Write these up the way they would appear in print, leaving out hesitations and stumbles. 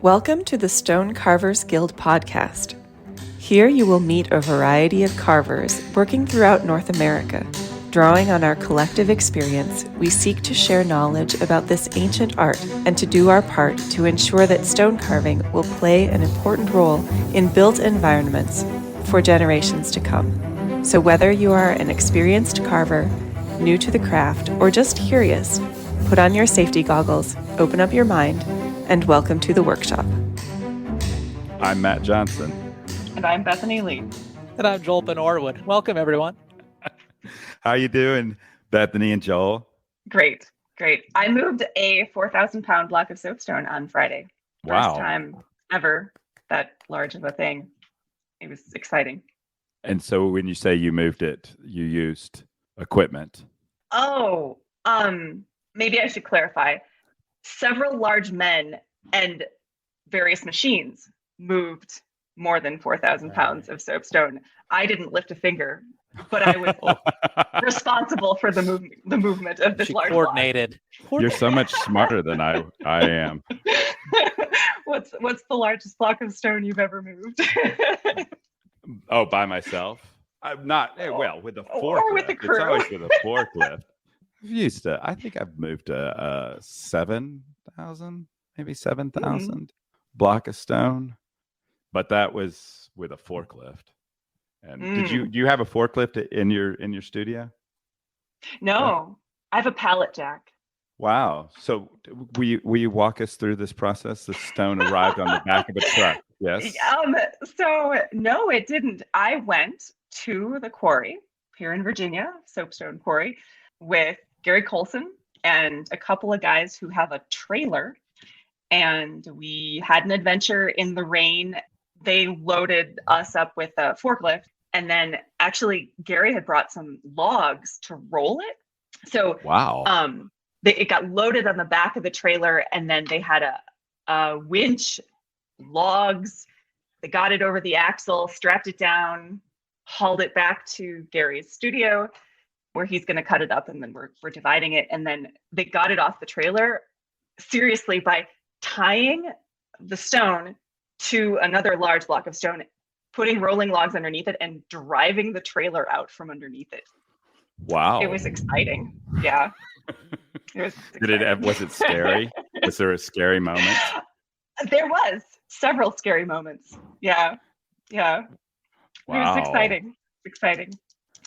Welcome to the Stone Carvers Guild podcast. Here you will meet a variety of carvers working throughout North America. Drawing on our collective experience, we seek to share knowledge about this ancient art and to do our part to ensure that stone carving will play an important role in built environments for generations to come. So whether you are an experienced carver, new to the craft, or just curious, put on your safety goggles, open up your mind, and welcome to the workshop. I'm Matt Johnson. And I'm Bethany Lee. And I'm Joel Benorwood. Welcome, everyone. How you doing, Bethany and Joel? Great. I moved a 4,000-pound block of soapstone on Friday. Wow. First time ever that large of a thing. It was exciting. And so when you say you moved it, you used equipment. Oh, maybe I should clarify. Several large men and various machines moved more than 4,000 pounds of soapstone. I didn't lift a finger, but I was responsible for the movement of this large coordinated. block. You're so much smarter than I am. What's the largest block of stone you've ever moved? Oh, by myself? I'm not. Well, with a forklift. Or with a crew. It's always with a forklift. I think I've moved a 7,000, maybe 7,000 block of stone, but that was with a forklift. And do you have a forklift in your studio? No, I have a pallet jack. Wow. So will you walk us through this process? The stone arrived on the back of a truck. Yes. So no, it didn't. I went to the quarry here in Virginia, Soapstone Quarry, with Gary Colson and a couple of guys who have a trailer. And we had an adventure in the rain. They loaded us up with a forklift. And then actually Gary had brought some logs to roll it. So wow. It got loaded on the back of the trailer, and then they had a winch, logs. They got it over the axle, strapped it down, hauled it back to Gary's studio, where he's going to cut it up, and then we're dividing it. And then they got it off the trailer, seriously, by tying the stone to another large block of stone, putting rolling logs underneath it, and driving the trailer out from underneath it. Wow. It was exciting. Yeah. It was exciting. Was it scary? Was there a scary moment? There was several scary moments. Yeah. Wow. It was exciting.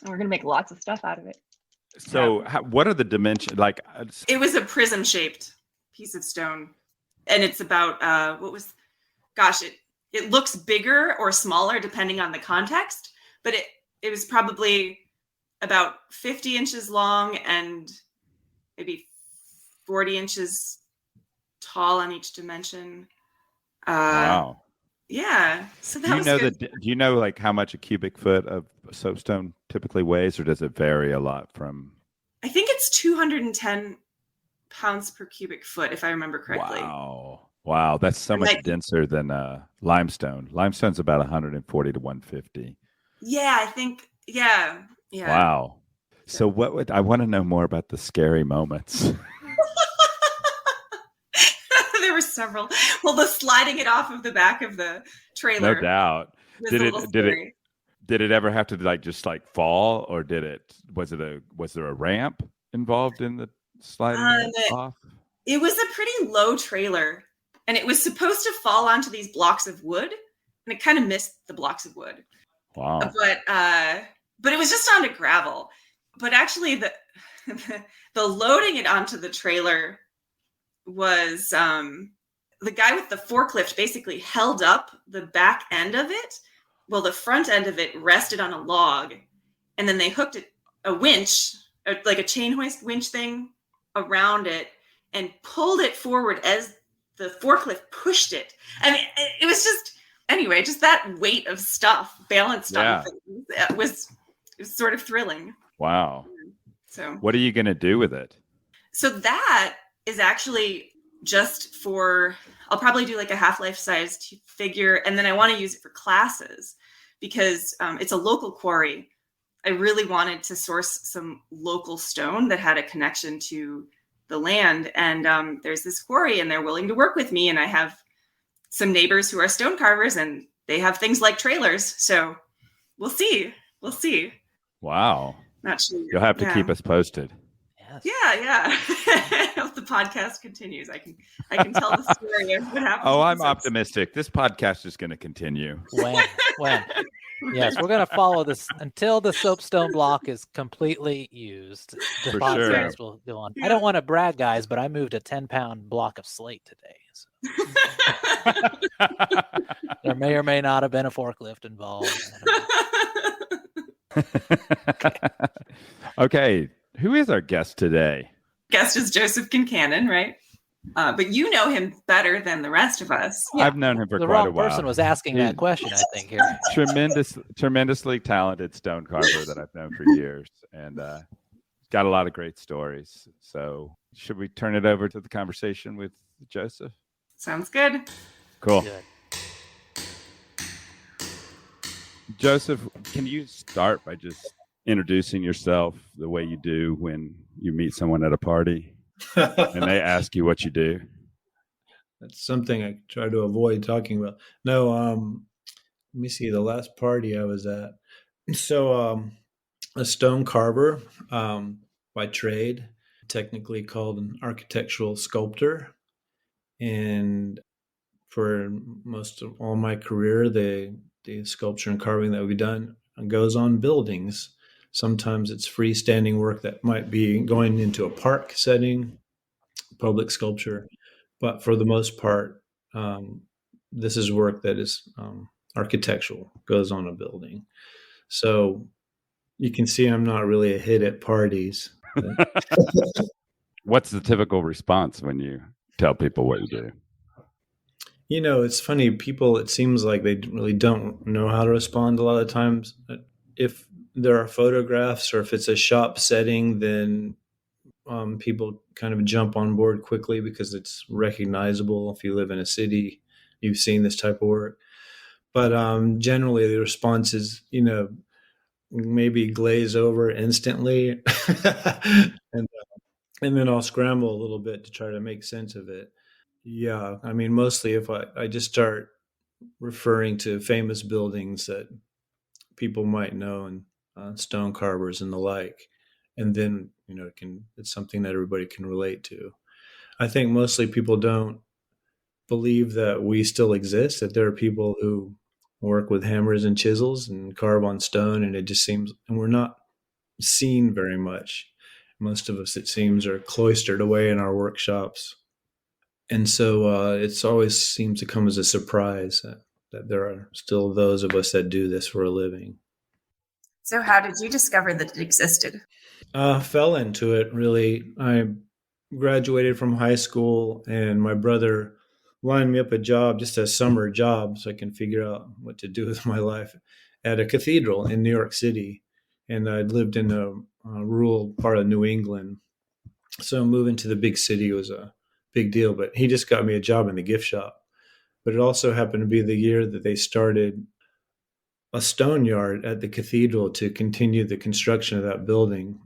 And we're going to make lots of stuff out of it. So what are the dimensions? It was a prism-shaped piece of stone. And it's about, it looks bigger or smaller depending on the context, but it was probably about 50 inches long and maybe 40 inches tall on each dimension. Wow. Yeah. So that was good. Do you know like how much a cubic foot of soapstone typically weighs, or does it vary a lot from? I think it's 210 pounds per cubic foot, if I remember correctly. Wow. That's so much denser than limestone. Limestone's about 140 to 150. Yeah, I think. Yeah. Wow. So I want to know more about the scary moments. There were several. Well, the sliding it off of the back of the trailer. No doubt. Did it ever have to just fall, or was there a ramp involved in the sliding off? It was a pretty low trailer, and it was supposed to fall onto these blocks of wood, and it kind of missed the blocks of wood. Wow. But it was just onto gravel. But actually the loading it onto the trailer was the guy with the forklift basically held up the back end of it. Well, the front end of it rested on a log, and then they hooked a winch, like a chain hoist winch thing around it, and pulled it forward as the forklift pushed it. I mean, it was just that weight of stuff balanced on things. It was sort of thrilling. Wow. So what are you going to do with it? So that is actually just I'll probably do like a half-life sized figure. And then I want to use it for classes because it's a local quarry. I really wanted to source some local stone that had a connection to the land. And there's this quarry and they're willing to work with me. And I have some neighbors who are stone carvers, and they have things like trailers. So we'll see. We'll see. Wow. Not sure. You'll have to keep us posted. Yes. Yeah. If the podcast continues, I can tell the story of what happened. Oh, I'm optimistic. This podcast is going to continue. When? Yes, we're going to follow this until the soapstone block is completely used. The For podcast sure. will go on. I don't want to brag, guys, but I moved a 10-pound block of slate today. So. There may or may not have been a forklift involved. Okay. Who is our guest today? Guest is Joseph Kincannon, right? But you know him better than the rest of us. I've known him for The quite a wrong while. person was asking that question, I think, here. Tremendously talented stone carver that I've known for years, and got a lot of great stories. So should we turn it over to the conversation with Joseph? Sounds good. Cool. Good. Joseph, can you start by just introducing yourself the way you do when you meet someone at a party and they ask you what you do? That's something I try to avoid talking about. No, let me see, the last party I was at. So, a stone carver by trade, technically called an architectural sculptor. And for most of all my career, the sculpture and carving that we've done goes on buildings. Sometimes it's freestanding work that might be going into a park setting, public sculpture. But for the most part, this is work that is architectural, goes on a building. So you can see I'm not really a hit at parties. What's the typical response when you tell people what you do? You know, it's funny. People, it seems like they really don't know how to respond a lot of times. If there are photographs or if it's a shop setting, then people kind of jump on board quickly because it's recognizable. If you live in a city, you've seen this type of work. But generally, the response is, maybe glaze over instantly. and then I'll scramble a little bit to try to make sense of it. Yeah, I mean, mostly if I just start referring to famous buildings that people might know and stone carvers and the like, and then it's something that everybody can relate to. I think mostly people don't believe that we still exist, that there are people who work with hammers and chisels and carve on stone, and it just seems, and we're not seen very much. Most of us, it seems, are cloistered away in our workshops. And so it's always seems to come as a surprise that there are still those of us that do this for a living. So how did you discover that it existed? Fell into it, really. I graduated from high school, and my brother lined me up a job, just a summer job, so I can figure out what to do with my life, at a cathedral in New York City. And I'd lived in a rural part of New England. So moving to the big city was a big deal, but he just got me a job in the gift shop. But it also happened to be the year that they started a stone yard at the cathedral to continue the construction of that building.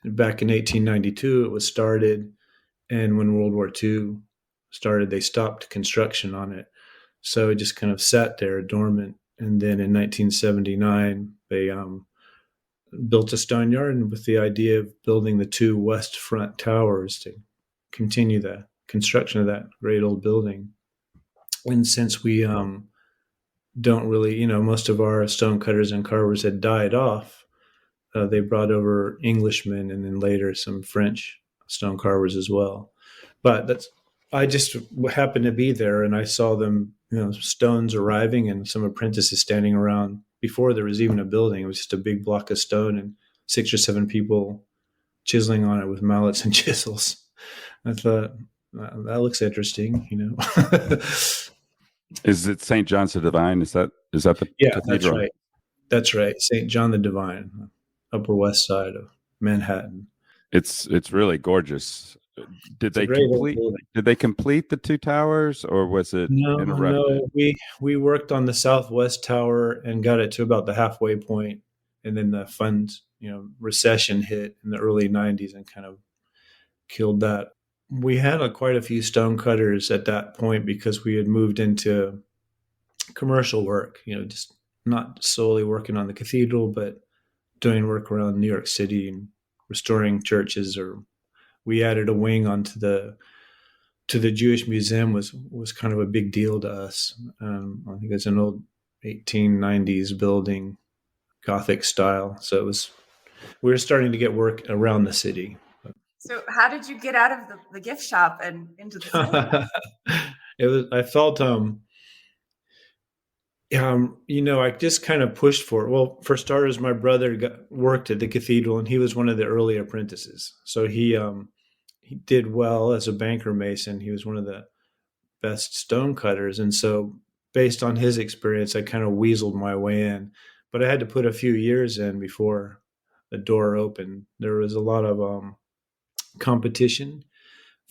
Back in 1892, it was started, and when World War II started, they stopped construction on it. So it just kind of sat there dormant. And then in 1979, they built a stone yard, and with the idea of building the two west front towers to continue the construction of that great old building. And since we don't really, most of our stone cutters and carvers had died off, they brought over Englishmen and then later some French stone carvers as well. But I just happened to be there, and I saw them, stones arriving and some apprentices standing around before there was even a building. It was just a big block of stone and 6 or 7 people chiseling on it with mallets and chisels. I thought, that looks interesting, Is it St. John's the Divine? Is that the Yeah, cathedral? That's right. St. John the Divine, Upper West Side of Manhattan. It's really gorgeous. Did they complete the two towers, or was it interrupted? No. We worked on the southwest tower and got it to about the halfway point, and then the funds, recession hit in the early 90s and kind of killed that. we had quite a few stone cutters at that point because we had moved into commercial work, just not solely working on the cathedral, but doing work around New York City and restoring churches. Or we added a wing onto the Jewish Museum was kind of a big deal to us. I think it's an old 1890s building, Gothic style. So we were starting to get work around the city. So how did you get out of the gift shop and into the cinema? I felt, I just kind of pushed for it. Well, for starters, my brother worked at the cathedral, and he was one of the early apprentices. So he did well as a banker mason. He was one of the best stone cutters. And so based on his experience, I kind of weaseled my way in. But I had to put a few years in before the door opened. There was a lot of competition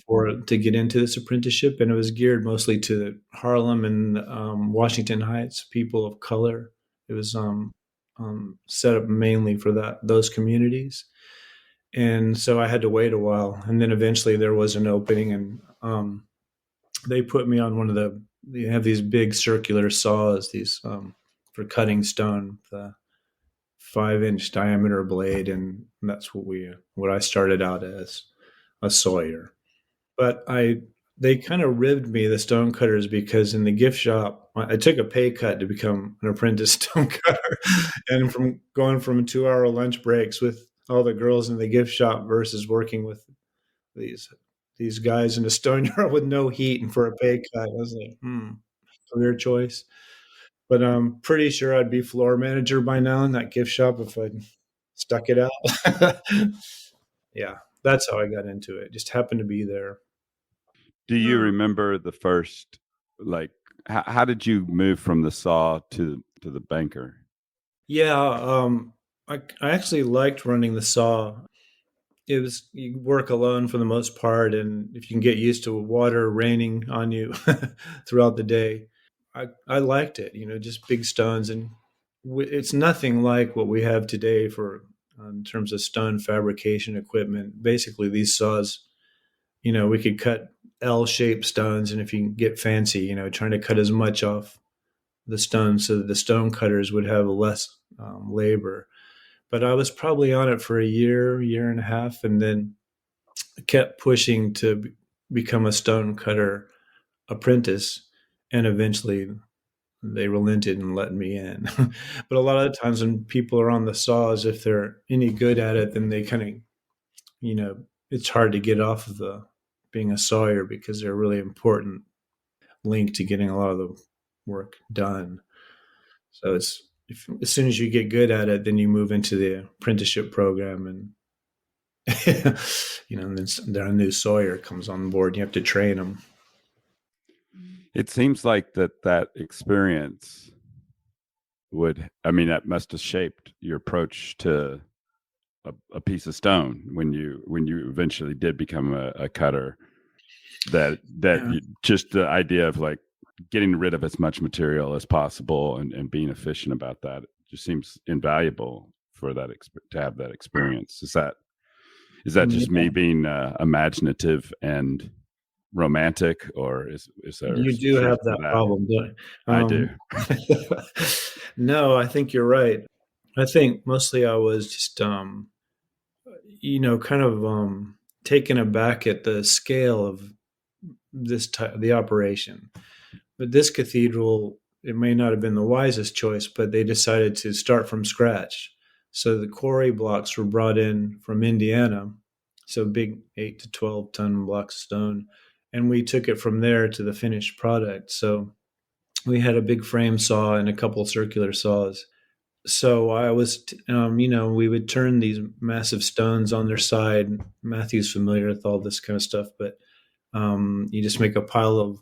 to get into this apprenticeship, and it was geared mostly to Harlem and Washington Heights people of color. It was set up mainly for those communities, and so I had to wait a while, and then eventually there was an opening, and they put me on they have these big circular saws, these for cutting stone, the 5-inch diameter blade, and that's what I started out as, a sawyer. But they kind of ribbed me, the stone cutters, because in the gift shop, I took a pay cut to become an apprentice stone cutter. And from going from 2-hour lunch breaks with all the girls in the gift shop versus working with these guys in a stone yard with no heat and for a pay cut, I was like, career choice. But I'm pretty sure I'd be floor manager by now in that gift shop if I'd stuck it out. Yeah, that's how I got into it. Just happened to be there. Do you remember the first, like, how did you move from the saw to the banker? Yeah, I actually liked running the saw. You work alone for the most part, and if you can get used to water raining on you throughout the day, I liked it. Just big stones, and it's nothing like what we have today in terms of stone fabrication equipment. Basically, these saws, we could cut L-shaped stones, and if you can get fancy, trying to cut as much off the stone so that the stone cutters would have less labor. But I was probably on it for a year and a half, and then kept pushing to become a stone cutter apprentice, and eventually they relented and let me in. But a lot of the times when people are on the saws, if they're any good at it, then they kind of, it's hard to get off of being a sawyer because they're a really important link to getting a lot of the work done. So as soon as you get good at it, then you move into the apprenticeship program, and and then a new sawyer comes on board and you have to train them. It seems like that experience that must have shaped your approach to a piece of stone when you eventually did become a cutter. Just the idea of like getting rid of as much material as possible and being efficient about that, it just seems invaluable for that to have that experience. Is that just me being imaginative and romantic, or is there? You do have that problem, don't you? I do. No, I think you're right. I think mostly I was just, kind of taken aback at the scale of the operation. But this cathedral, it may not have been the wisest choice, but they decided to start from scratch. So the quarry blocks were brought in from Indiana, so big 8 to 12 ton blocks of stone, and we took it from there to the finished product. So we had a big frame saw and a couple circular saws. So I was, we would turn these massive stones on their side. Matthew's familiar with all this kind of stuff, but you just make a pile of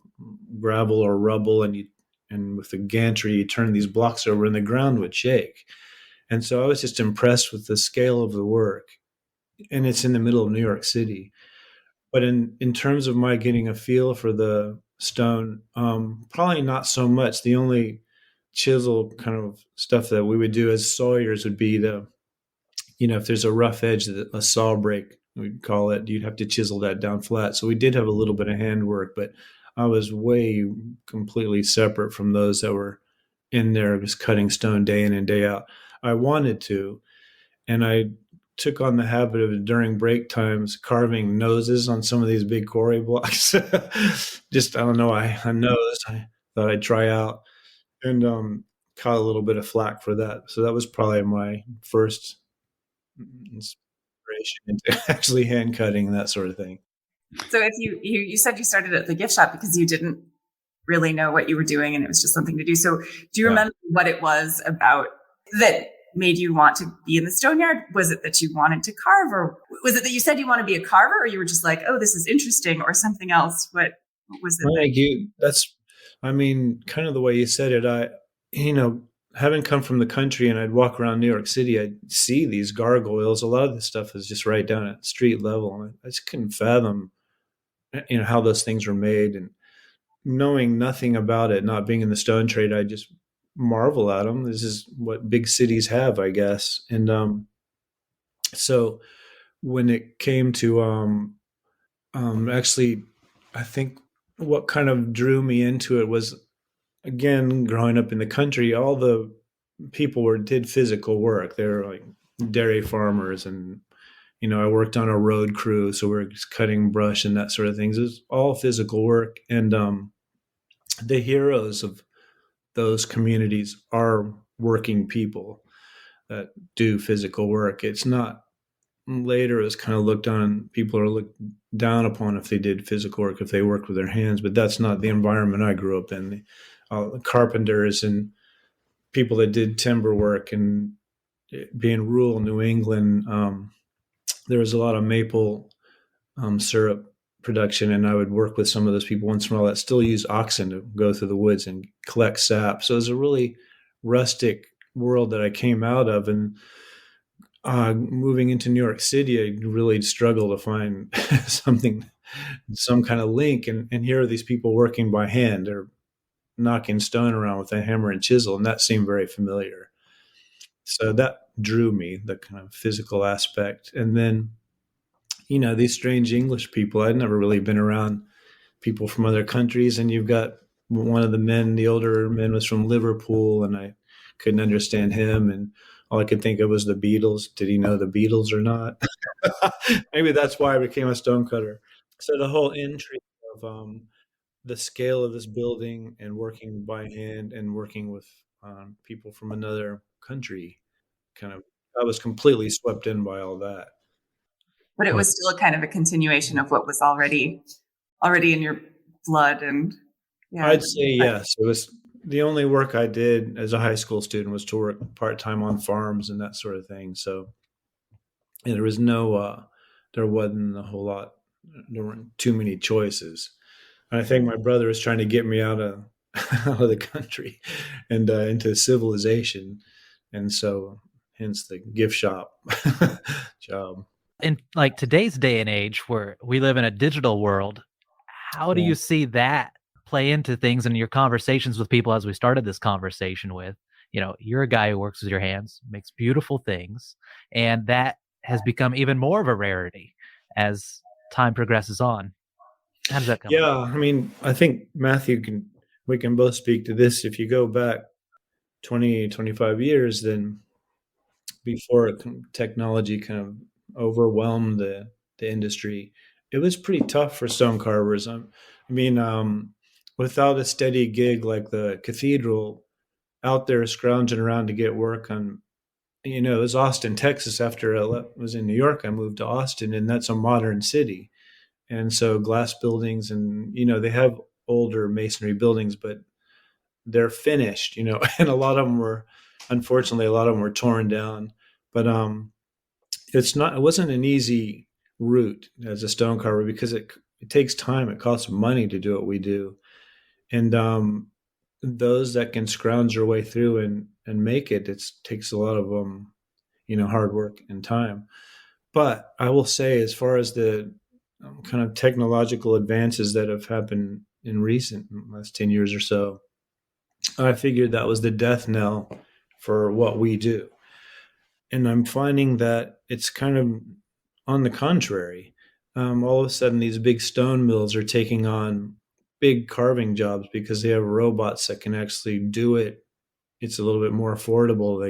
gravel or rubble, and with the gantry, you turn these blocks over, and the ground would shake. And so I was just impressed with the scale of the work, and it's in the middle of New York City. But in terms of my getting a feel for the stone, probably not so much. The only chisel kind of stuff that we would do as sawyers would be if there's a rough edge that a saw break we'd call it. You'd have to chisel that down flat. So we did have a little bit of handwork, but I was way completely separate from those that were in there just cutting stone day in and day out. I wanted to, and I took on the habit of during break times carving noses on some of these big quarry blocks. Just I don't know, a nose I thought I'd try out, and caught a little bit of flack for that. So that was probably my first inspiration into actually hand cutting and that sort of thing. So if you said you started at the gift shop because you didn't really know what you were doing and it was just something to do. So do you remember what it was about that made you want to be in the stone yard? Was it that you wanted to carve, or was it that you said you want to be a carver, or you were just like, oh, this is interesting, or something else? What was it? Thank you. That's, I mean, kind of the way you said it. Having come from the country and I'd walk around New York City, I'd see these gargoyles. A lot of this stuff is just right down at street level. And I just couldn't fathom, how those things were made. And knowing nothing about it, not being in the stone trade, I just marvel at them. This is what big cities have, I guess. And so when it came to actually, I think what kind of drew me into it was, again, growing up in the country, all the people did physical work. They were like dairy farmers, and I worked on a road crew, so we're just cutting brush and that sort of things. It was all physical work, and the heroes of those communities are working people that do physical work. It's not later it's kind of looked on. People are looked down upon if they did physical work, if they worked with their hands, but that's not the environment I grew up in. The carpenters and people that did timber work, and being rural New England, there was a lot of maple syrup production, and I would work with some of those people once in a while that still use oxen to go through the woods and collect sap. So it was a really rustic world that I came out of, and moving into New York City, I really struggled to find some kind of link. And here are these people working by hand. They're knocking stone around with a hammer and chisel, and that seemed very familiar. So that drew me, the kind of physical aspect. And then, these strange English people, I'd never really been around people from other countries. And you've got one of the older men was from Liverpool, and I couldn't understand him. And all I could think of was the Beatles. Did he know the Beatles or not? Maybe that's why I became a stonecutter. So the whole intrigue of the scale of this building and working by hand and working with people from another country, I was completely swept in by all that. But it was still kind of a continuation of what was already in your blood. And I'd say yes. It was the only work I did as a high school student was to work part-time on farms and that sort of thing. So there was there wasn't a whole lot. There weren't too many choices. And I think my brother was trying to get me out of the country and into civilization. And so hence the gift shop job. In like today's day and age where we live in a digital world, how do you see that play into things in your conversations with people? As we started this conversation with, you're a guy who works with your hands, makes beautiful things, and that has become even more of a rarity as time progresses on. How does that come? Yeah, I mean, I think Matthew we can both speak to this. If you go back 20, 25 years, then before technology kind of overwhelmed the industry, it was pretty tough for stone carvers. I mean, without a steady gig like the cathedral, out there scrounging around to get work on, it was Austin, Texas. After I was in New York, I moved to Austin, and that's a modern city. And so glass buildings, and, they have older masonry buildings, but they're finished, and unfortunately, a lot of them were torn down. But it wasn't an easy route as a stone carver because it takes time. It costs money to do what we do. And those that can scrounge their way through and make it takes a lot of hard work and time. But I will say, as far as the kind of technological advances that have happened in last 10 years or so, I figured that was the death knell for what we do. And I'm finding that it's kind of on the contrary, all of a sudden these big stone mills are taking on big carving jobs because they have robots that can actually do it. It's a little bit more affordable.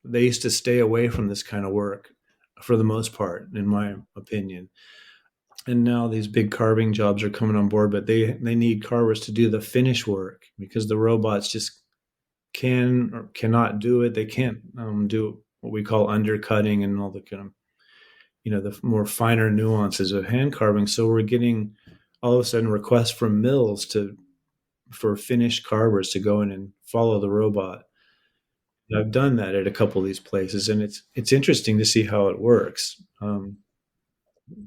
They used to stay away from this kind of work for the most part, in my opinion. And now these big carving jobs are coming on board, but they need carvers to do the finish work because the robots just can or cannot do it. They can't do what we call undercutting and all the kind of, the more finer nuances of hand carving. So we're getting all of a sudden requests from mills for finished carvers to go in and follow the robot. I've done that at a couple of these places, and it's interesting to see how it works.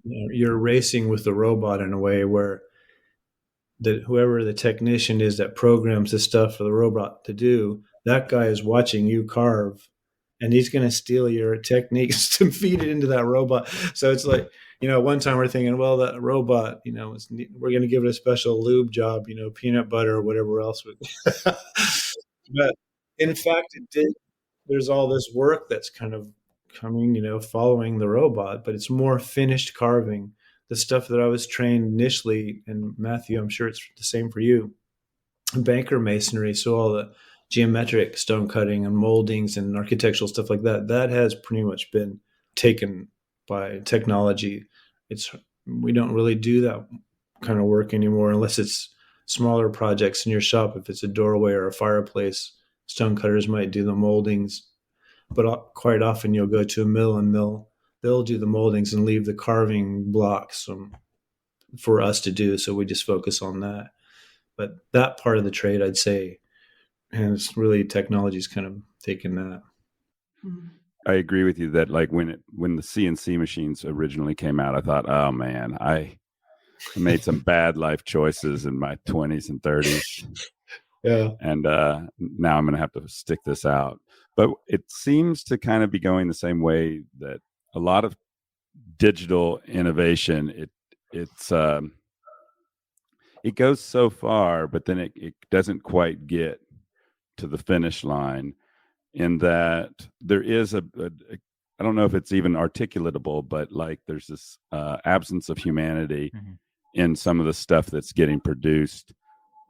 You're racing with the robot in a way where whoever the technician is that programs the stuff for the robot to do, that guy is watching you carve, and he's going to steal your techniques to feed it into that robot. So it's like, one time we're thinking, well, that robot, we're going to give it a special lube job, peanut butter or whatever else. But in fact, it did. There's all this work that's kind of coming, following the robot, but it's more finished carving. The stuff that I was trained initially, and Matthew, I'm sure it's the same for you, banker masonry. So all the geometric stone cutting and moldings and architectural stuff like that, that has pretty much been taken by technology. We don't really do that kind of work anymore unless it's smaller projects in your shop. If it's a doorway or a fireplace, stone cutters might do the moldings, but quite often you'll go to a mill and they'll do the moldings and leave the carving blocks for us to do. So we just focus on that. But that part of the trade, I'd say, and it's really technology's kind of taken that. I agree with you that like when the CNC machines originally came out, I thought, oh man, I made some bad life choices in my 20s and 30s. Yeah. And now I'm going to have to stick this out. But it seems to kind of be going the same way that a lot of digital innovation, it goes so far, but then it doesn't quite get to the finish line, in that there is I don't know if it's even articulatable, but like there's this absence of humanity in some of the stuff that's getting produced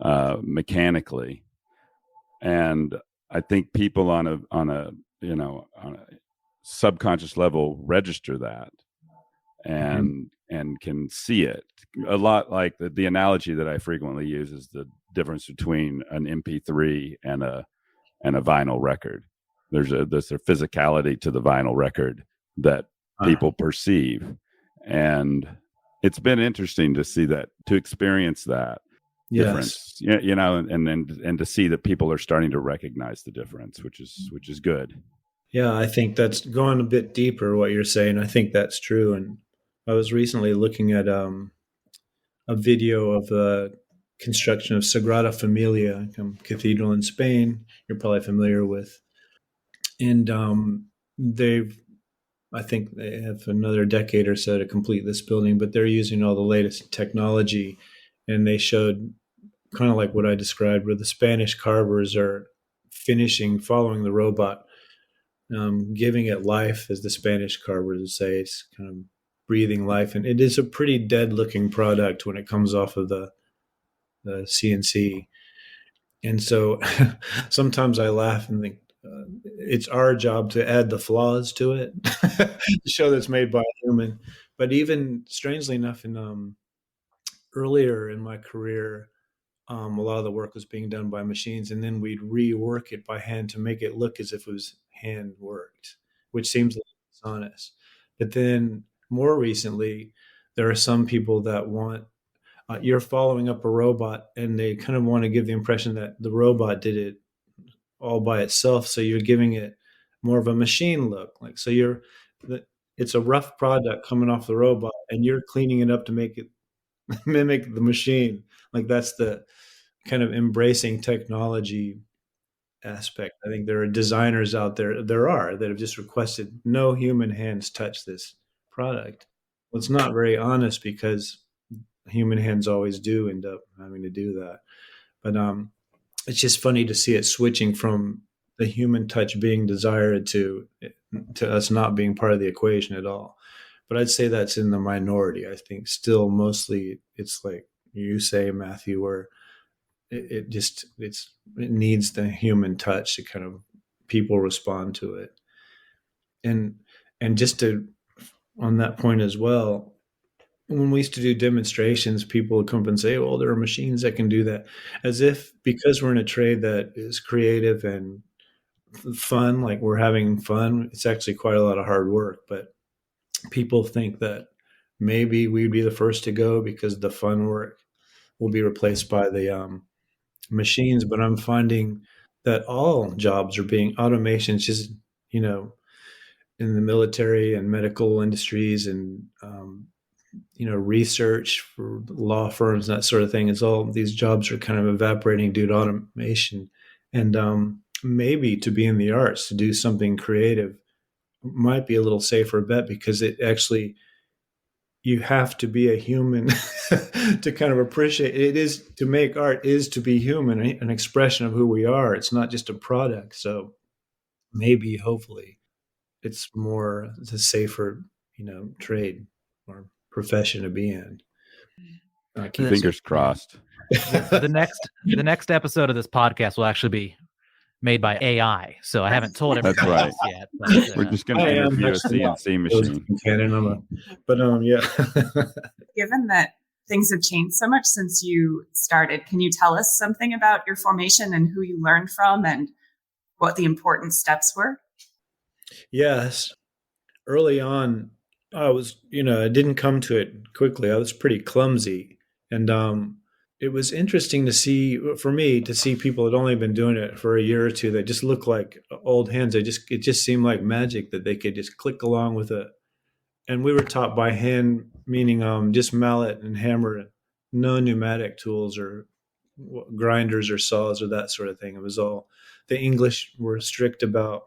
mechanically. And I think people on a subconscious level register that and can see it a lot. Like the analogy that I frequently use is the difference between an MP3 and a vinyl record. There's a physicality to the vinyl record that people perceive, and it's been interesting to see that, to experience that difference. And to see that people are starting to recognize the difference, which is good. Yeah, I think that's going a bit deeper, what you're saying. I think that's true. And I was recently looking at a video of the construction of Sagrada Familia, cathedral in Spain. You're probably familiar with. And I think they have another decade or so to complete this building, but they're using all the latest technology. And they showed kind of like what I described, where the Spanish carvers are following the robot, giving it life, as the Spanish carvers would say. It's kind of breathing life. And it is a pretty dead looking product when it comes off of the CNC. And so sometimes I laugh and think it's our job to add the flaws to it, to show that it's made by a human. But even strangely enough, earlier in my career, a lot of the work was being done by machines, and then we'd rework it by hand to make it look as if it was hand worked, which seems a little dishonest. But then more recently, there are some people that want, you're following up a robot, and they kind of want to give the impression that the robot did it all by itself. So you're giving it more of a machine look. Like, so it's a rough product coming off the robot, and you're cleaning it up to make it mimic the machine. Like, that's the kind of embracing technology aspect. I think there are designers out there that have just requested no human hands touch this product. Well, it's not very honest, because human hands always do end up having to do that. But it's just funny to see it switching from the human touch being desired to us not being part of the equation at all. but I'd say that's in the minority. I think still mostly it's like you say, Matthew, where it needs the human touch to kind of people respond to it. And just to on that point as well, when we used to do demonstrations, people would come up and say, well, there are machines that can do that, as if because we're in a trade that is creative and fun, like we're having fun, it's actually quite a lot of hard work. But people think that maybe we'd be the first to go because the fun work will be replaced by the machines. But I'm finding that all jobs are being automations, just, you know, in the military and medical industries and, research for law firms, that sort of thing. Is all these jobs are kind of evaporating due to automation. And maybe to be in the arts, to do something creative might be a little safer bet, because it actually, you have to be a human to kind of appreciate it. Is to make art is to be human, an expression of who we are. It's not just a product. So maybe, hopefully, it's more the safer, trade or profession to be in. Fingers crossed. The next episode of this podcast will actually be made by AI. So I haven't told everybody That's right. else yet. But, We're just going to interview a CNC machine. Kincannon, but yeah. Given that things have changed so much since you started, can you tell us something about your formation and who you learned from and what the important steps were? Yes. Early on, I didn't come to it quickly. I was pretty clumsy. And it was interesting for me to see people that had only been doing it for a year or two. They just look like old hands. It just seemed like magic that they could just click along with it. And we were taught by hand, meaning just mallet and hammer, no pneumatic tools or grinders or saws or that sort of thing. It was all, the English were strict about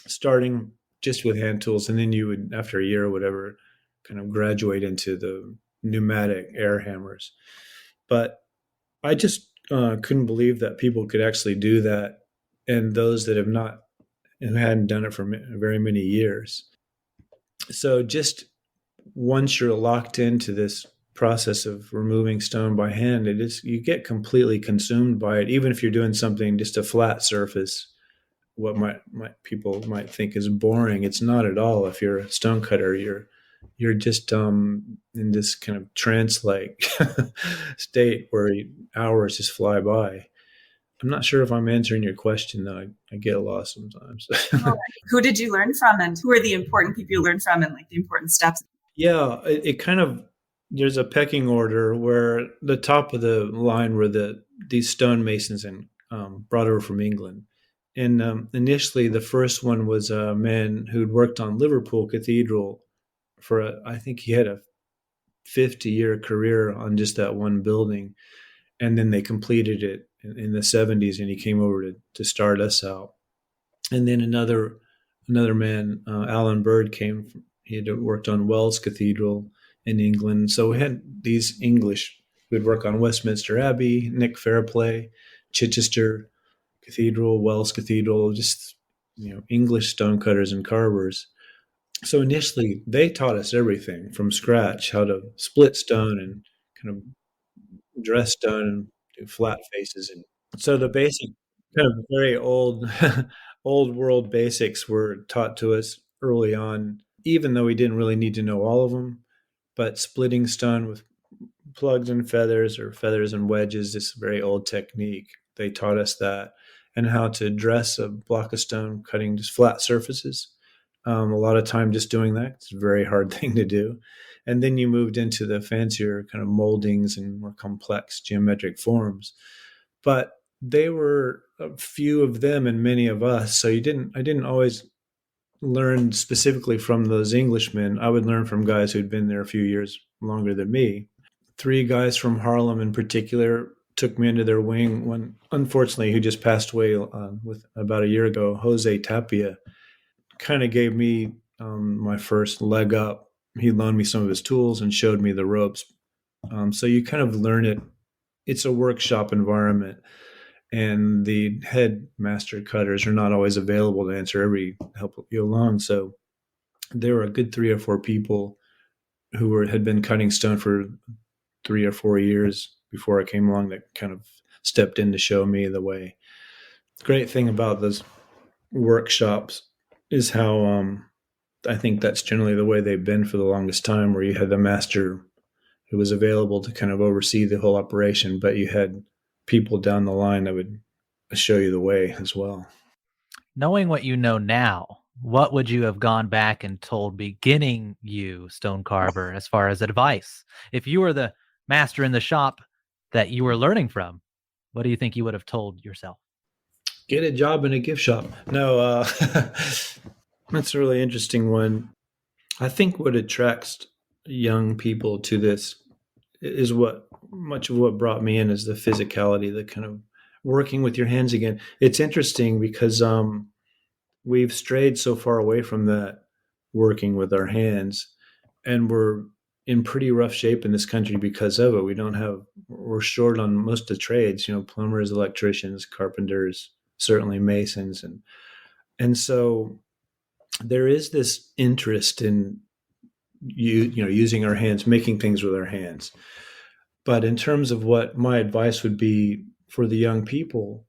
starting just with hand tools, and then you would, after a year or whatever, kind of graduate into the pneumatic air hammers. But I just couldn't believe that people could actually do that, and those that who hadn't done it for very many years. So just once you're locked into this process of removing stone by hand, you get completely consumed by it. Even if you're doing something just a flat surface, what people might think is boring, it's not at all. If you're a stone cutter, you're just in this kind of trance-like state where hours just fly by. I'm not sure if I'm answering your question, though. I get lost sometimes. Who did you learn from, and who are the important people you learned from, and like the important steps? Yeah, it kind of, there's a pecking order where the top of the line were these stonemasons brought over from England. And initially, the first one was a man who'd worked on Liverpool Cathedral I think he had a 50-year career on just that one building. And then they completed it in the 70s, and he came over to start us out. And then another man, Alan Bird, he had worked on Wells Cathedral in England. So we had these English who would work on Westminster Abbey, Nick Fairplay, Chichester Cathedral, Wells Cathedral, just English stonecutters and carvers. So initially, they taught us everything from scratch: how to split stone and kind of dress stone and do flat faces. And so the basic, kind of very old world basics were taught to us early on, even though we didn't really need to know all of them. But splitting stone with plugs and feathers, or feathers and wedges, this very old technique, they taught us that. And how to dress a block of stone, cutting just flat surfaces. A lot of time just doing that. It's a very hard thing to do. And then you moved into the fancier kind of moldings and more complex geometric forms. But they were a few of them and many of us. So I didn't always learn specifically from those Englishmen. I would learn from guys who'd been there a few years longer than me. 3 guys from Harlem in particular took me under their wing. One, unfortunately, who just passed away with about a year ago, Jose Tapia, kind of gave me my first leg up. He loaned me some of his tools and showed me the ropes. So you kind of learn it. It's a workshop environment, and the head master cutters are not always available to help you along. So there were a good 3 or 4 people who had been cutting stone for 3 or 4 years before I came along that kind of stepped in to show me the way. The great thing about those workshops is how I think that's generally the way they've been for the longest time, where you had the master who was available to kind of oversee the whole operation, but you had people down the line that would show you the way as well. Knowing what you know now, what would you have gone back and told beginning you, stone carver, as far as advice? If you were the master in the shop that you were learning from, what do you think you would have told yourself? Get a job in a gift shop. No, that's a really interesting one. I think what attracts young people to this is what much of what brought me in is the physicality, the kind of working with your hands again. It's interesting because we've strayed so far away from that working with our hands, and we're in pretty rough shape in this country because of it. We're short on most of the trades, plumbers, electricians, carpenters, certainly masons. And so there is this interest in using our hands, making things with our hands. But in terms of what my advice would be for the young people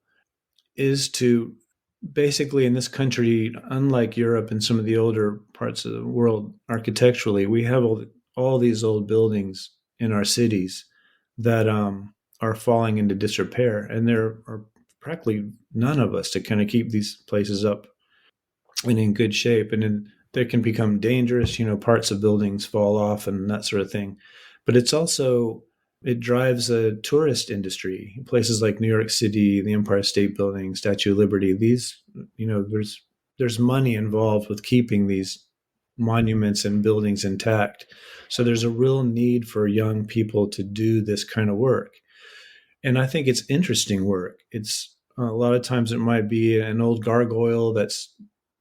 is to basically, in this country, unlike Europe and some of the older parts of the world architecturally, we have all these old buildings in our cities that are falling into disrepair, and there are practically none of us to kind of keep these places up and in good shape. And then they can become dangerous, parts of buildings fall off and that sort of thing. But it drives a tourist industry. Places like New York City, the Empire State Building, Statue of Liberty, these, there's money involved with keeping these monuments and buildings intact. So there's a real need for young people to do this kind of work. And I think it's interesting work. It's a lot of times it might be an old gargoyle that's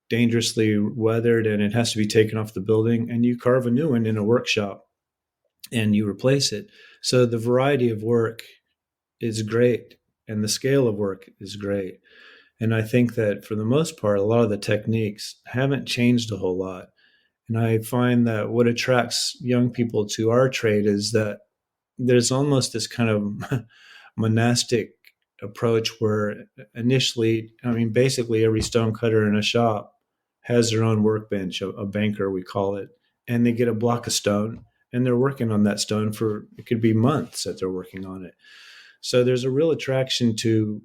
dangerously weathered and it has to be taken off the building, and you carve a new one in a workshop and you replace it. So the variety of work is great and the scale of work is great. And I think that for the most part, a lot of the techniques haven't changed a whole lot. And I find that what attracts young people to our trade is that there's almost this kind of monastic approach where initially, basically every stone cutter in a shop has their own workbench, a banker, we call it, and they get a block of stone and they're working on that stone for, it could be months that they're working on it. So there's a real attraction to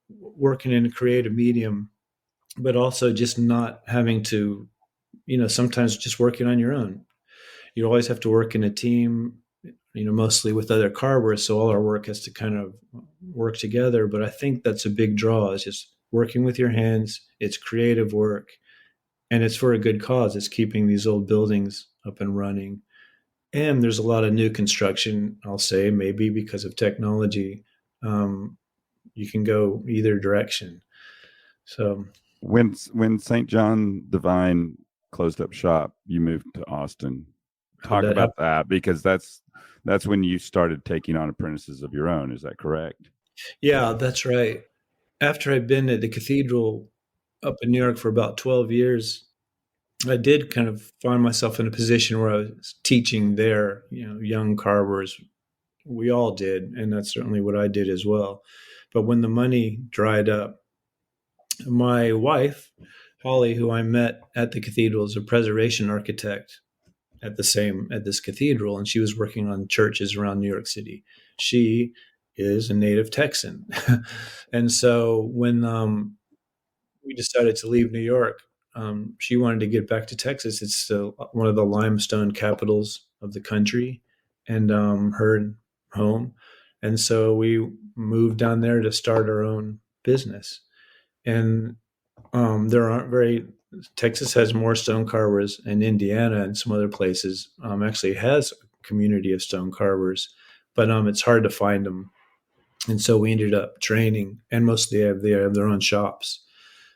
working in a creative medium, but also just not having to, sometimes just working on your own. You always have to work in a team, mostly with other carvers. So all our work has to kind of work together. But I think that's a big draw, is just working with your hands. It's creative work and it's for a good cause. It's keeping these old buildings up and running. And there's a lot of new construction, I'll say, maybe because of technology. You can go either direction. So when St. John Divine closed up shop, you moved to Austin. Talk about that, because that's when you started taking on apprentices of your own. Is that correct? Yeah, that's right. After I'd been at the cathedral up in New York for about 12 years, I did kind of find myself in a position where I was teaching there, young carvers. We all did, and that's certainly what I did as well. But when the money dried up, my wife, Holly, who I met at the cathedral, is a preservation architect at this cathedral, and she was working on churches around New York City. She is a native Texan. And so when we decided to leave New York, she wanted to get back to Texas. It's one of the limestone capitals of the country, and her home. And so we moved down there to start our own business. And Texas has more stone carvers, and Indiana and some other places actually has a community of stone carvers, but it's hard to find them. And so we ended up training, and mostly they have their own shops.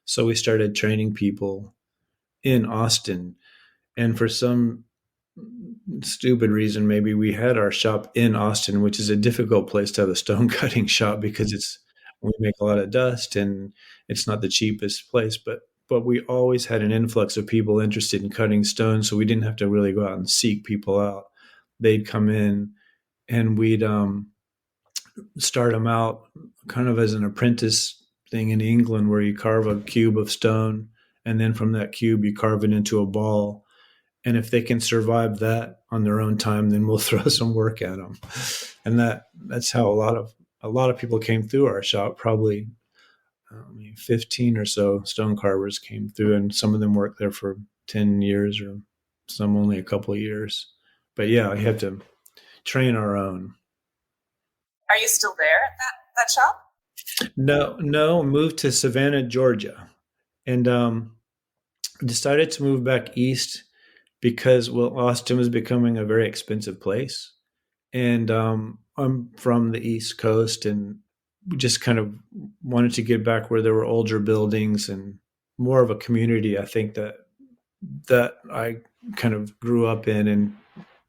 So we started training people in Austin. And for some stupid reason, maybe we had our shop in Austin, which is a difficult place to have a stone cutting shop because we make a lot of dust and it's not the cheapest place. But but we always had an influx of people interested in cutting stone, so we didn't have to really go out and seek people out. They'd come in, and we'd start them out kind of as an apprentice thing in England, where you carve a cube of stone, and then from that cube you carve it into a ball. And if they can survive that on their own time, then we'll throw some work at them. And that's how a lot of people came through our shop. Probably 15 or so stone carvers came through, and some of them worked there for 10 years, or some only a couple of years. But yeah, you have to train our own. Are you still there at that shop? No, moved to Savannah, Georgia, and decided to move back east because, well, Austin was becoming a very expensive place. And I'm from the East Coast, and just kind of wanted to get back where there were older buildings and more of a community. I think that I kind of grew up in and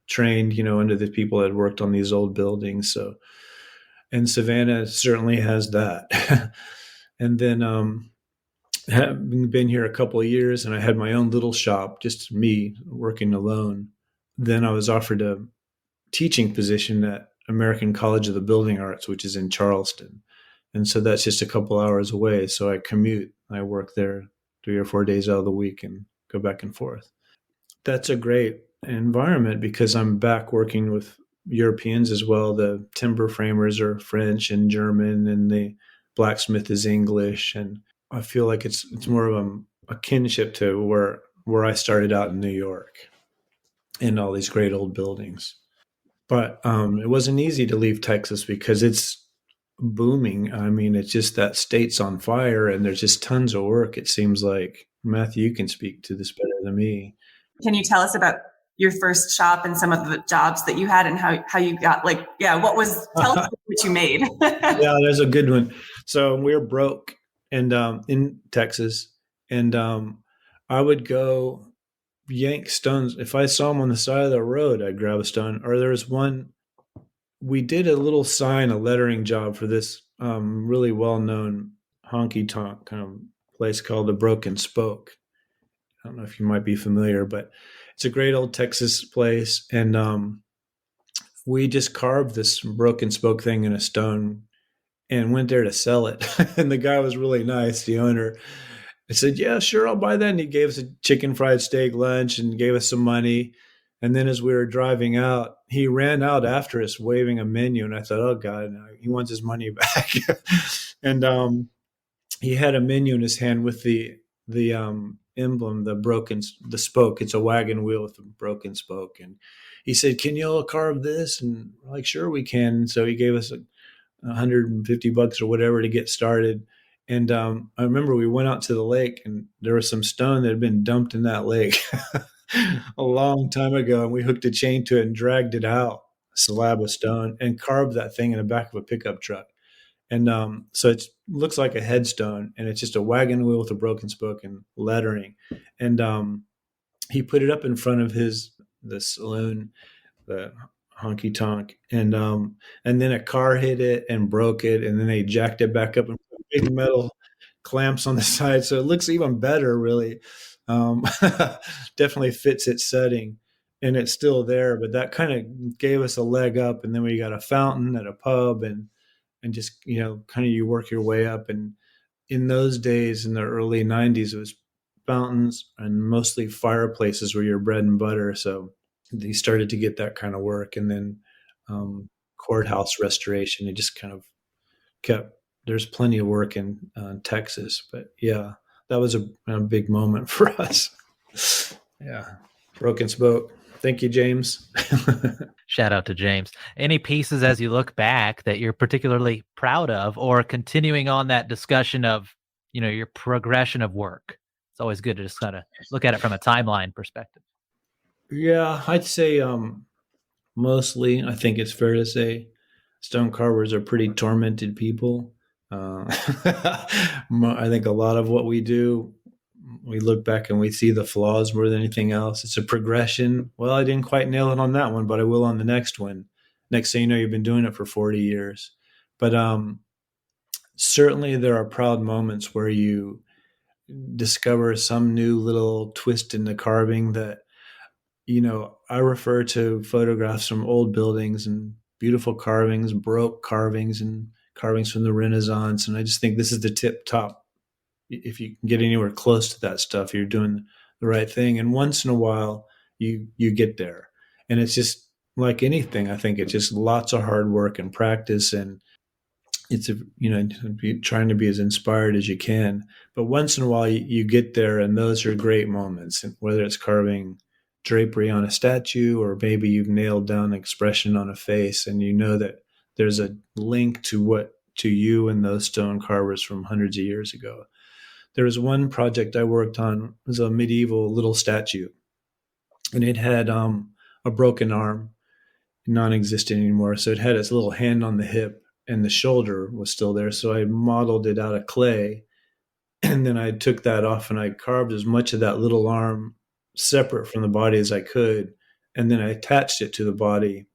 trained, under the people that worked on these old buildings. So, and Savannah certainly has that. And then having been here a couple of years, and I had my own little shop, just me working alone. Then I was offered a teaching position at American College of the Building Arts, which is in Charleston. And so that's just a couple hours away. So I commute. I work there 3 or 4 days out of the week and go back and forth. That's a great environment because I'm back working with Europeans as well. The timber framers are French and German, and the blacksmith is English. And I feel like it's more of a kinship to where I started out in New York, in all these great old buildings. But it wasn't easy to leave Texas because it's booming. I mean, it's just that state's on fire, and there's just tons of work. It seems like, Matthew, you can speak to this better than me. Can you tell us about your first shop and some of the jobs that you had and how you got, tell us what you made. Yeah, there's a good one. So we were broke and in Texas, and I would go yank stones. If I saw them on the side of the road, I'd grab a stone. Or there was one, we did a little sign, a lettering job for this really well-known honky-tonk kind of place called the Broken Spoke. I don't know if you might be familiar, but it's a great old Texas place. And we just carved this Broken Spoke thing in a stone and went there to sell it. And the guy was really nice, the owner. I said, yeah, sure, I'll buy that. And he gave us a chicken fried steak lunch and gave us some money. And then as we were driving out, he ran out after us waving a menu. And I thought, oh, God, he wants his money back. And he had a menu in his hand with the emblem, the spoke. It's a wagon wheel with a broken spoke. And he said, can you all carve this? And we're like, sure, we can. And so he gave us $150 or whatever to get started. And I remember we went out to the lake, and there was some stone that had been dumped in that lake a long time ago. And we hooked a chain to it and dragged it out, a slab of stone, and carved that thing in the back of a pickup truck. And so it looks like a headstone, and it's just a wagon wheel with a broken spoke and lettering. And he put it up in front of the saloon, the honky tonk, and then a car hit it and broke it, and then they jacked it back up and put big metal clamps on the side, so it looks even better. Really, definitely fits its setting, and it's still there. But that kind of gave us a leg up, and then we got a fountain at a pub, and just kind of you work your way up. And in those days, in the early '90s, it was fountains and mostly fireplaces were your bread and butter. So they started to get that kind of work, and then courthouse restoration. It just kind of kept. There's plenty of work in Texas, but yeah, that was a big moment for us. Yeah, Broken Spoke. Thank you, James. Shout out to James. Any pieces as you look back that you're particularly proud of, or continuing on that discussion of, your progression of work? It's always good to just kind of look at it from a timeline perspective. Yeah, I'd say mostly, I think it's fair to say, stone carvers are pretty tormented people. I think a lot of what we do, we look back and we see the flaws more than anything else. It's a progression. Well, I didn't quite nail it on that one, but I will on the next one. Next thing you know, you've been doing it for 40 years. But certainly there are proud moments where you discover some new little twist in the carving that, I refer to photographs from old buildings and beautiful carvings, Baroque carvings, and carvings from the Renaissance. And I just think this is the tip top. If you can get anywhere close to that stuff, you're doing the right thing. And once in a while, you get there. And it's just like anything. I think it's just lots of hard work and practice, and it's trying to be as inspired as you can. But once in a while, you get there, and those are great moments. And whether it's carving drapery on a statue, or maybe you've nailed down an expression on a face, and you know that there's a link to you and those stone carvers from hundreds of years ago. There was one project I worked on. It was a medieval little statue, and it had a broken arm, non-existent anymore. So it had its little hand on the hip, and the shoulder was still there. So I modeled it out of clay, and then I took that off and I carved as much of that little arm separate from the body as I could, and then I attached it to the body.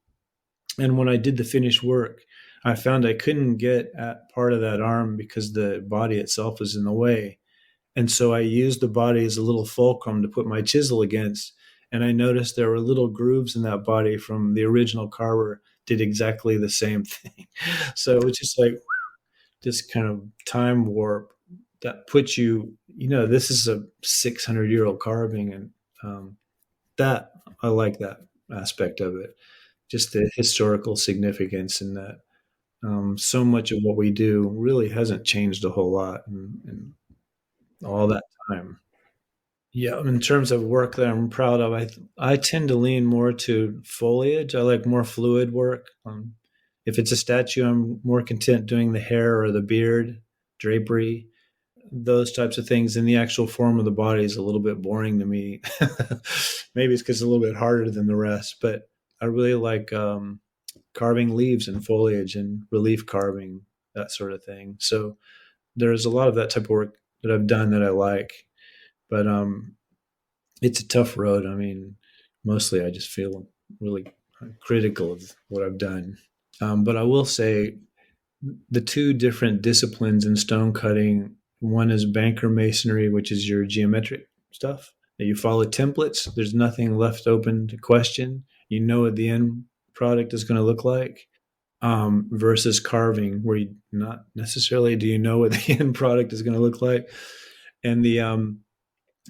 And when I did the finished work, I found I couldn't get at part of that arm because the body itself was in the way. And so I used the body as a little fulcrum to put my chisel against. And I noticed there were little grooves in that body from the original carver did exactly the same thing. So it was just like this kind of time warp that puts you, this is a 600-year-old carving. And that, I like that aspect of it. Just the historical significance, and that so much of what we do really hasn't changed a whole lot in all that time. Yeah, in terms of work that I'm proud of, I tend to lean more to foliage. I like more fluid work. If it's a statue, I'm more content doing the hair or the beard, drapery, those types of things. And the actual form of the body is a little bit boring to me. Maybe it's because it's a little bit harder than the rest, but I really like carving leaves and foliage and relief carving, that sort of thing. So there's a lot of that type of work that I've done that I like, but it's a tough road. I mean, mostly I just feel really critical of what I've done. But I will say the two different disciplines in stone cutting, one is banker masonry, which is your geometric stuff. You follow templates. There's nothing left open to question. You know what the end product is going to look like. Versus carving, where you not necessarily do you know what the end product is going to look like. And the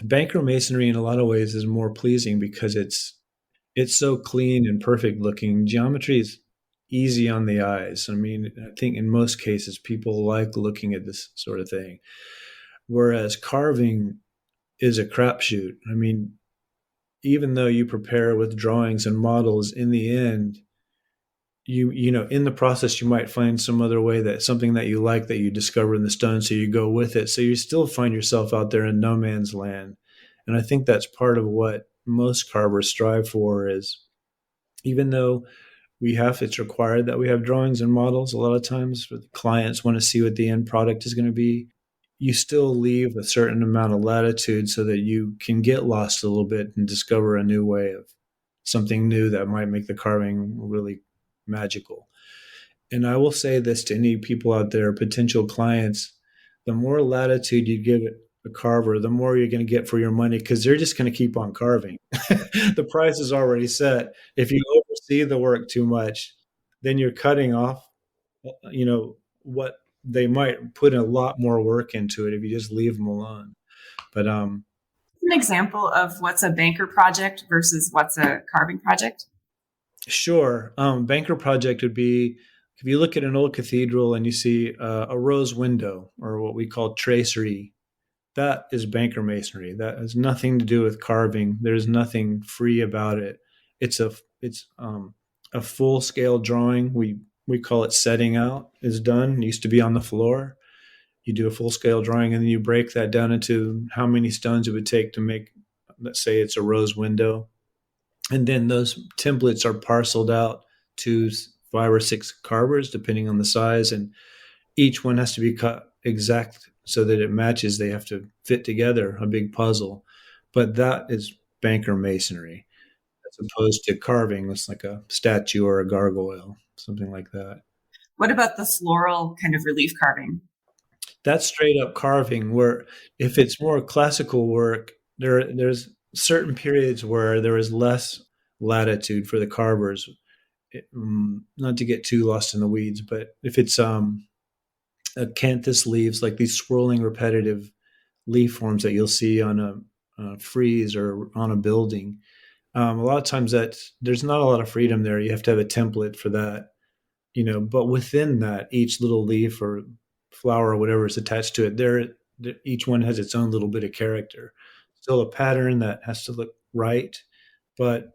banker masonry in a lot of ways is more pleasing because it's so clean and perfect looking. Geometry is easy on the eyes. I mean, I think in most cases people like looking at this sort of thing. Whereas carving is a crapshoot. I mean, even though you prepare with drawings and models, in the end, in the process, you might find some other way, that something that you like that you discover in the stone, so you go with it. So you still find yourself out there in no man's land. And I think that's part of what most carvers strive for, is even though it's required that we have drawings and models, a lot of times the clients want to see what the end product is going to be. You still leave a certain amount of latitude so that you can get lost a little bit and discover a new way of something new that might make the carving really magical. And I will say this to any people out there, potential clients: the more latitude you give a carver, the more you're going to get for your money, because they're just going to keep on carving. The price is already set. If you oversee the work too much, then you're cutting off, what they might put a lot more work into it if you just leave them alone. But an example of what's a banker project versus what's a carving project? Sure. Banker project would be, if you look at an old cathedral and you see a rose window, or what we call tracery, that is banker masonry. That has nothing to do with carving. There's nothing free about it. It's a full scale drawing. We call it setting out, is done. It used to be on the floor. You do a full scale drawing, and then you break that down into how many stones it would take to make, let's say it's a rose window. And then those templates are parceled out to 5 or 6 carvers, depending on the size. And each one has to be cut exact so that it matches. They have to fit together, a big puzzle. But that is banker masonry, as opposed to carving. It's like a statue or a gargoyle, something like that. What about the floral kind of relief carving? That's straight up carving. Where if it's more classical work, there's certain periods where there is less latitude for the carvers. Not to get too lost in the weeds, but if it's acanthus leaves, like these swirling repetitive leaf forms that you'll see on a frieze or on a building, a lot of times there's not a lot of freedom there. You have to have a template for that, but within that, each little leaf or flower or whatever is attached to it, each one has its own little bit of character. Still a pattern that has to look right, but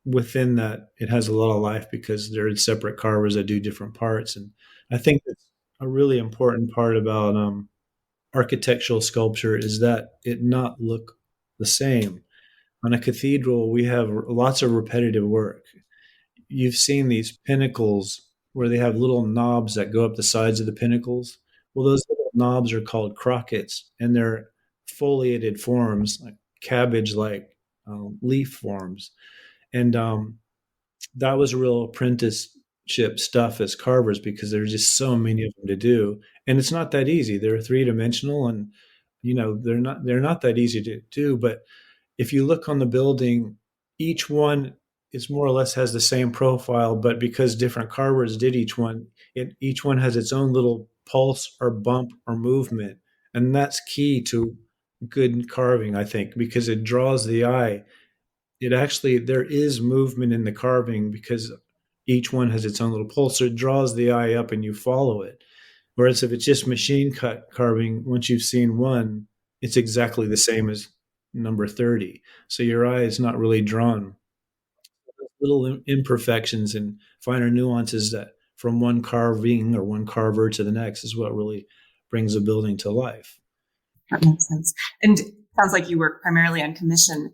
within that, it has a lot of life because there are separate carvers that do different parts. And I think that's a really important part about architectural sculpture is that it not look the same. On a cathedral, we have lots of repetitive work. You've seen these pinnacles where they have little knobs that go up the sides of the pinnacles. Well, those little knobs are called crockets, and they're foliated forms, like cabbage-like leaf forms. And that was real apprenticeship stuff as carvers because there's just so many of them to do, and it's not that easy. They're three-dimensional, and they're not that easy to do. But if you look on the building, each one is more or less has the same profile, but because different carvers did each one has its own little pulse or bump or movement, and that's key to good carving, I think, because it draws the eye. There is movement in the carving because each one has its own little pulse, so it draws the eye up and you follow it. Whereas if it's just machine cut carving, once you've seen one, it's exactly the same as number 30. So your eye is not really drawn. Little imperfections and finer nuances that from one carving or one carver to the next is what really brings a building to life. That makes sense. And it sounds like you work primarily on commission.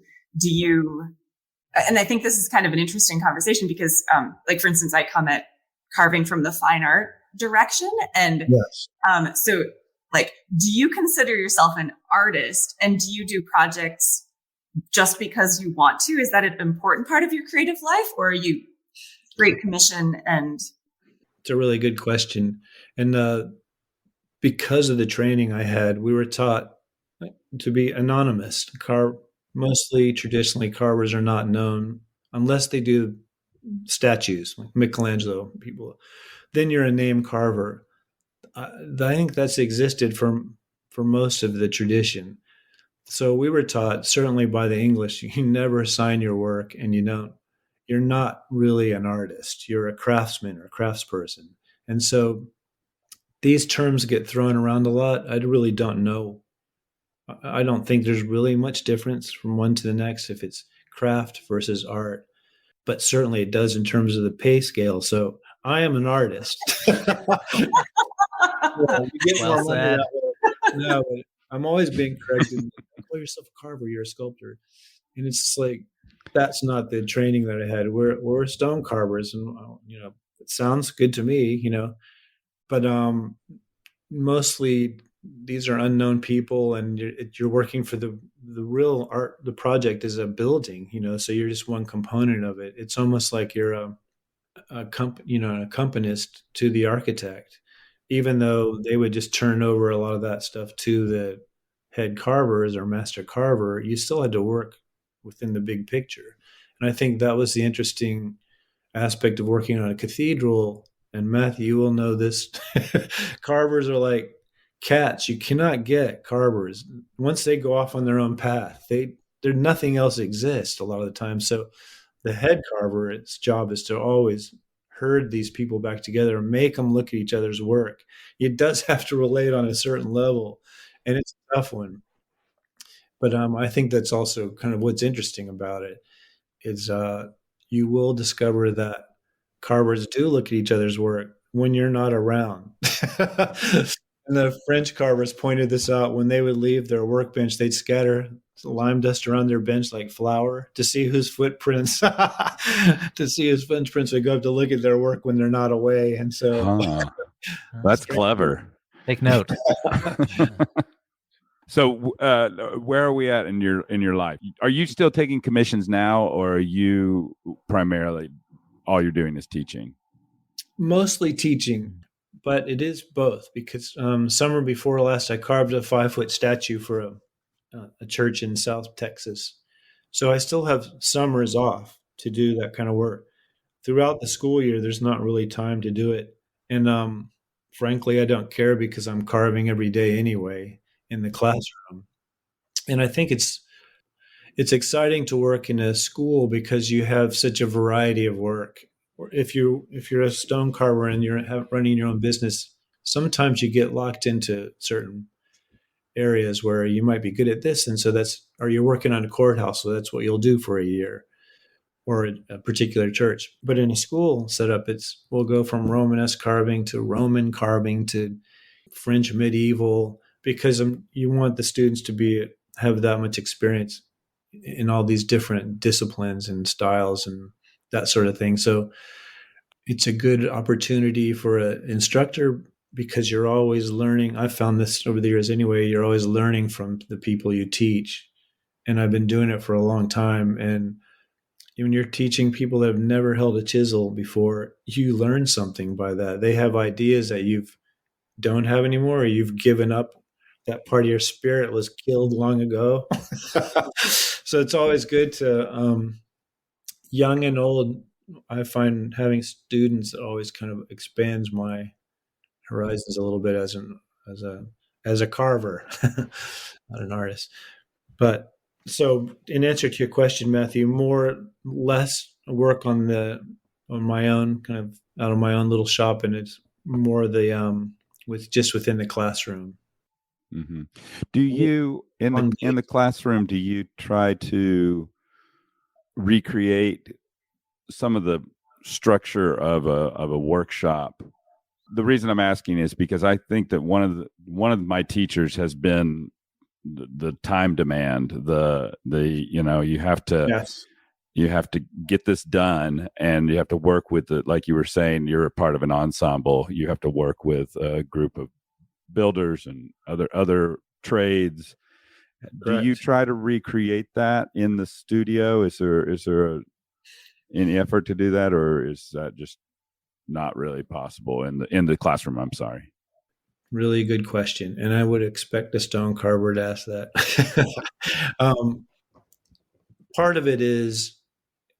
And I think this is kind of an interesting conversation because, like, for instance, I come at carving from the fine art direction. And yes. So, like, do you consider yourself an artist and do you do projects just because you want to? Is that an important part of your creative life, or are you straight commission? And it's a really good question. And because of the training I had, we were taught to be anonymous. Mostly traditionally carvers are not known unless they do statues like Michelangelo people. Then you're a name carver. I think that's existed for most of the tradition. So we were taught, certainly by the English, you never sign your work, and you're not really an artist. You're a craftsman or a craftsperson. And so these terms get thrown around a lot. I really don't know. I don't think there's really much difference from one to the next if it's craft versus art, but certainly it does in terms of the pay scale. So I am an artist. Well said. No, but I'm always being corrected. Call yourself a carver, you're a sculptor. And it's just like, that's not the training that I had. We're stone carvers, and it sounds good to me, but mostly these are unknown people, and you're working for the real art. The project is a building, so you're just one component of it. It's almost like you're an accompanist to the architect, even though they would just turn over a lot of that stuff to the head carvers or master carver. You still had to work within the big picture. And I think that was the interesting aspect of working on a cathedral. And Matthew, you will know this. Carvers are like cats. You cannot get carvers. Once they go off on their own path, nothing else exists a lot of the time. So the head carver, its job is to always herd these people back together and make them look at each other's work. It does have to relate on a certain level, and it's a tough one. But I think that's also kind of what's interesting about it is you will discover that carvers do look at each other's work when you're not around. And the French carvers pointed this out. When they would leave their workbench, they'd scatter lime dust around their bench like flour to see whose footprints would go up to look at their work when they're not away. And so that's clever. Take note. So where are we at in your life? Are you still taking commissions now, or are you primarily all you're doing is teaching? Mostly teaching. but it is both because summer before last, I carved a 5-foot statue for a church in South Texas. So I still have summers off to do that kind of work. Throughout the school year, there's not really time to do it. And frankly, I don't care because I'm carving every day anyway in the classroom. And I think it's exciting to work in a school because you have such a variety of work. If you're a stone carver and you're running your own business, sometimes you get locked into certain areas where you might be good at this, and so or you're working on a courthouse, so that's what you'll do for a year, or a particular church. But in a school setup, we'll go from Romanesque carving to Roman carving to French medieval because you want the students to have that much experience in all these different disciplines and styles and that sort of thing. So it's a good opportunity for an instructor because you're always learning. I've found this over the years anyway. You're always learning from the people you teach. And I've been doing it for a long time. And when you're teaching people that have never held a chisel before, you learn something by that. They have ideas that you don't have anymore, or you've given up. That part of your spirit was killed long ago. So it's always good to, young and old, I find having students always kind of expands my horizons a little bit as a carver, not an artist. But so in answer to your question, Matthew, less work on my own, kind of out of my own little shop, and it's more within the classroom. Mm-hmm. Do you in the classroom? Do you try to recreate some of the structure of a workshop? The reason I'm asking is because I think that one of my teachers has been the time demand. You have to. Yes. You have to get this done, and you have to work with like you were saying, you're a part of an ensemble. You have to work with a group of builders and other trades. Correct. Do you try to recreate that in the studio? Is there any effort to do that, or is that just not really possible in the classroom? I'm sorry. Really good question, and I would expect a stone carver to ask that. Part of it is,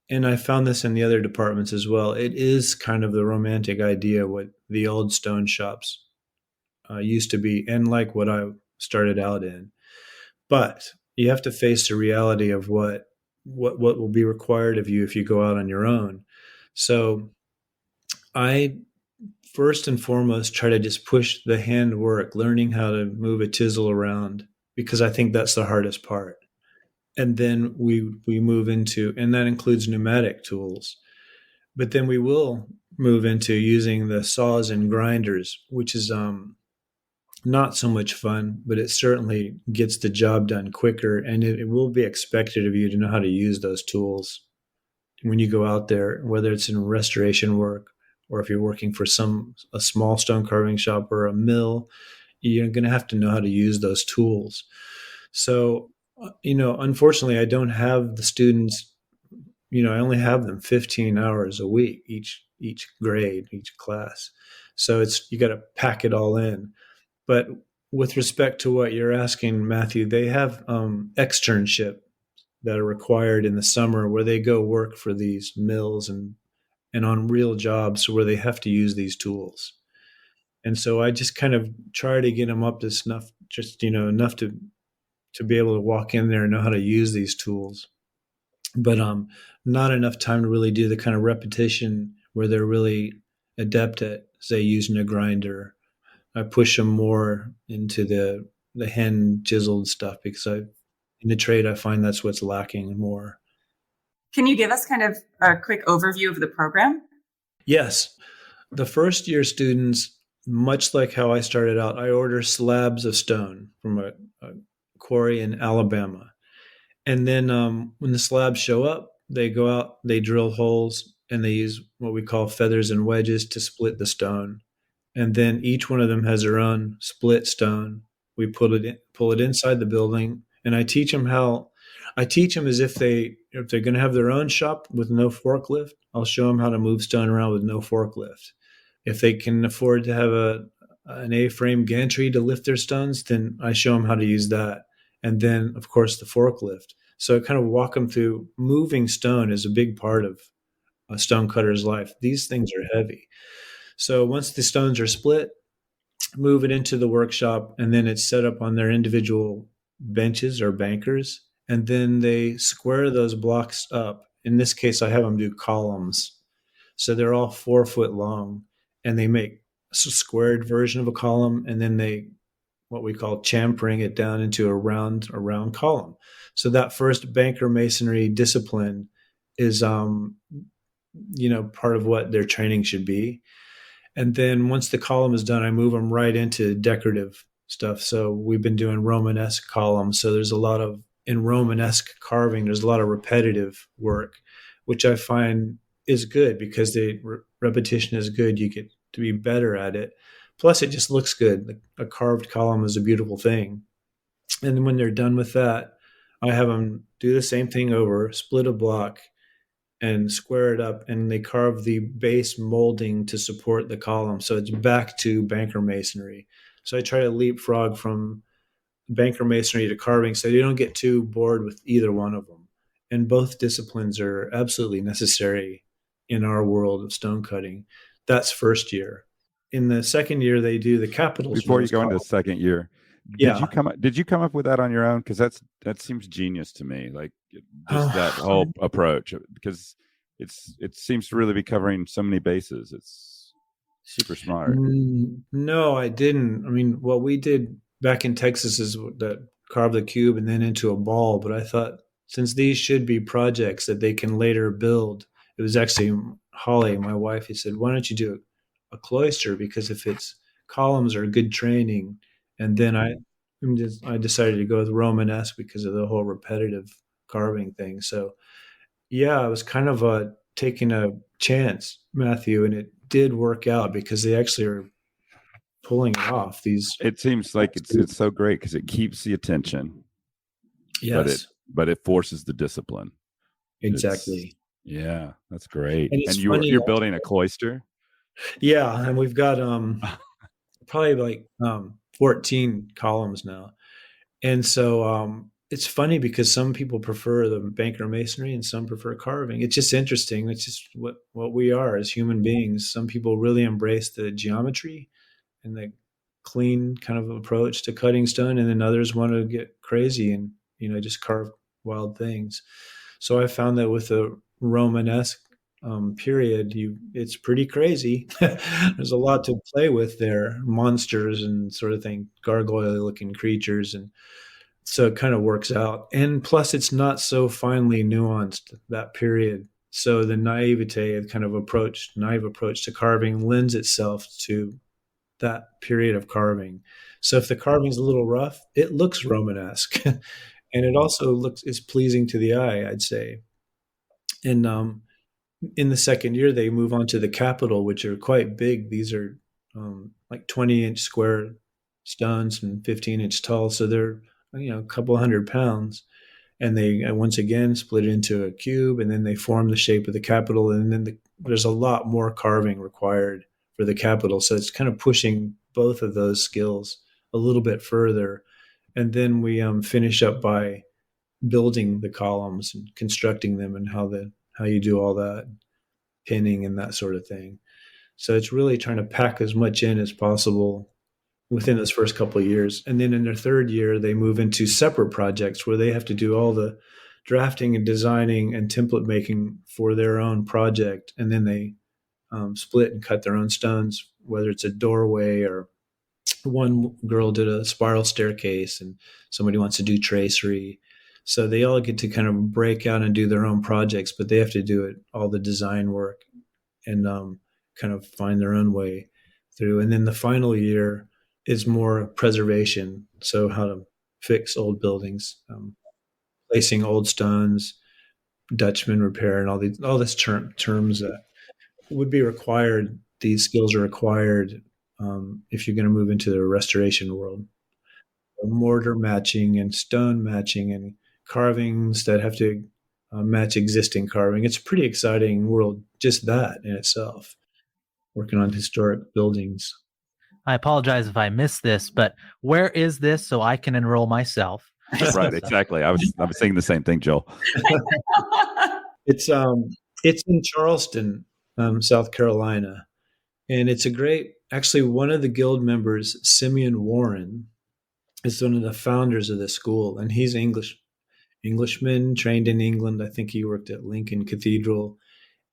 and I found this in the other departments as well, it is kind of the romantic idea what the old stone shops used to be, and like what I started out in. But you have to face the reality of what will be required of you if you go out on your own. So I first and foremost try to just push the hand work, learning how to move a chisel around, because I think that's the hardest part. And then we move into, and that includes pneumatic tools. But then we will move into using the saws and grinders, which is not so much fun, but it certainly gets the job done quicker. And it will be expected of you to know how to use those tools when you go out there, whether it's in restoration work or if you're working for a small stone carving shop or a mill. You're going to have to know how to use those tools. So, unfortunately, I don't have the students. I only have them 15 hours a week, each grade, each class. So you got to pack it all in. But with respect to what you're asking, Matthew, they have externship that are required in the summer where they go work for these mills and on real jobs where they have to use these tools. And so I just kind of try to get them up to snuff, just, enough to be able to walk in there and know how to use these tools. But not enough time to really do the kind of repetition where they're really adept at, say, using a grinder. I push them more into the hand chiseled stuff because in the trade, I find that's what's lacking more. Can you give us kind of a quick overview of the program? Yes. The first year students, much like how I started out, I order slabs of stone from a quarry in Alabama. And then when the slabs show up, they go out, they drill holes, and they use what we call feathers and wedges to split the stone. And then each one of them has their own split stone. We pull it inside the building, and I teach them as if they're going to have their own shop with no forklift. I'll show them how to move stone around with no forklift. If they can afford to have an A-frame gantry to lift their stones, then I show them how to use that. And then, of course, the forklift. So I kind of walk them through. Moving stone is a big part of a stone cutter's life. These things are heavy. So once the stones are split, move it into the workshop, and then it's set up on their individual benches or bankers. And then they square those blocks up. In this case, I have them do columns. So they're all 4 foot long, and they make a squared version of a column, and then they what we call chamfering it down into a round column. So that first banker masonry discipline is part of what their training should be. And then once the column is done, I move them right into decorative stuff. So we've been doing Romanesque columns. So there's a lot of, in Romanesque carving, there's a lot of repetitive work, which I find is good because the repetition is good. You get to be better at it. Plus, it just looks good. A carved column is a beautiful thing. And then when they're done with that, I have them do the same thing over, split a block, and square it up, and they carve the base molding to support the column. So it's back to banker masonry. So I try to leapfrog from banker masonry to carving so you don't get too bored with either one of them. And both disciplines are absolutely necessary in our world of stone cutting. That's first year. In the second year, they do the capitals. Before you go into the second year, Yeah. did you come up with that on your own? Because that seems genius to me. Like just that whole approach, because it seems to really be covering so many bases. It's super smart. No, I didn't. I mean, what we did back in Texas is that carve the cube and then into a ball. But I thought since these should be projects that they can later build, it was actually Holly, my wife, who said, "Why don't you do a cloister? Because if it's columns are good training." And then I decided to go with Romanesque because of the whole repetitive carving thing. So yeah, I was kind of taking a chance, Matthew, and it did work out because they actually are pulling it off. It seems like it's so great because it keeps the attention. Yes, but it forces the discipline. Exactly. Yeah, that's great. And you're building a cloister? Yeah, and we've got probably like 14 columns now. And so it's funny because some people prefer the banker masonry and some prefer carving. It's just interesting. It's just what we are as human beings. Some people really embrace the geometry and the clean kind of approach to cutting stone, and then others want to get crazy and just carve wild things. So I found that with the Romanesque period, it's pretty crazy. There's a lot to play with there, monsters and sort of thing, gargoyle-looking creatures, and so it kind of works out. And plus, it's not so finely nuanced, that period. So the naive approach to carving lends itself to that period of carving. So if the carving's a little rough, it looks Romanesque, and it also is pleasing to the eye, I'd say. And in the second year, they move on to the capital, which are quite big. These are like 20-inch square stones and 15-inch tall, so they're a couple 100 pounds. And they once again split it into a cube, and then they form the shape of the capital. And then there's a lot more carving required for the capital, so it's kind of pushing both of those skills a little bit further. And then we finish up by building the columns and constructing them, and how you do all that, pinning and that sort of thing. So it's really trying to pack as much in as possible within this first couple of years. And then in their third year, they move into separate projects where they have to do all the drafting and designing and template making for their own project. And then they split and cut their own stones, whether it's a doorway, or one girl did a spiral staircase and somebody wants to do tracery. So they all get to kind of break out and do their own projects, but they have to do all the design work and kind of find their own way through. And then the final year is more preservation. So how to fix old buildings, placing old stones, Dutchman repair, and all these terms that would be required. These skills are required if you're going to move into the restoration world. Mortar matching and stone matching and carvings that have to match existing carving. It's a pretty exciting world, just that in itself. working on historic buildings. I apologize if I missed this, but where is this so I can enroll myself? Right, exactly. I was saying the same thing, Joel. It's in Charleston, South Carolina, and it's a great. Actually, one of the guild members, Simeon Warren, is one of the founders of the school, and he's Englishman trained in England. I think he worked at Lincoln Cathedral,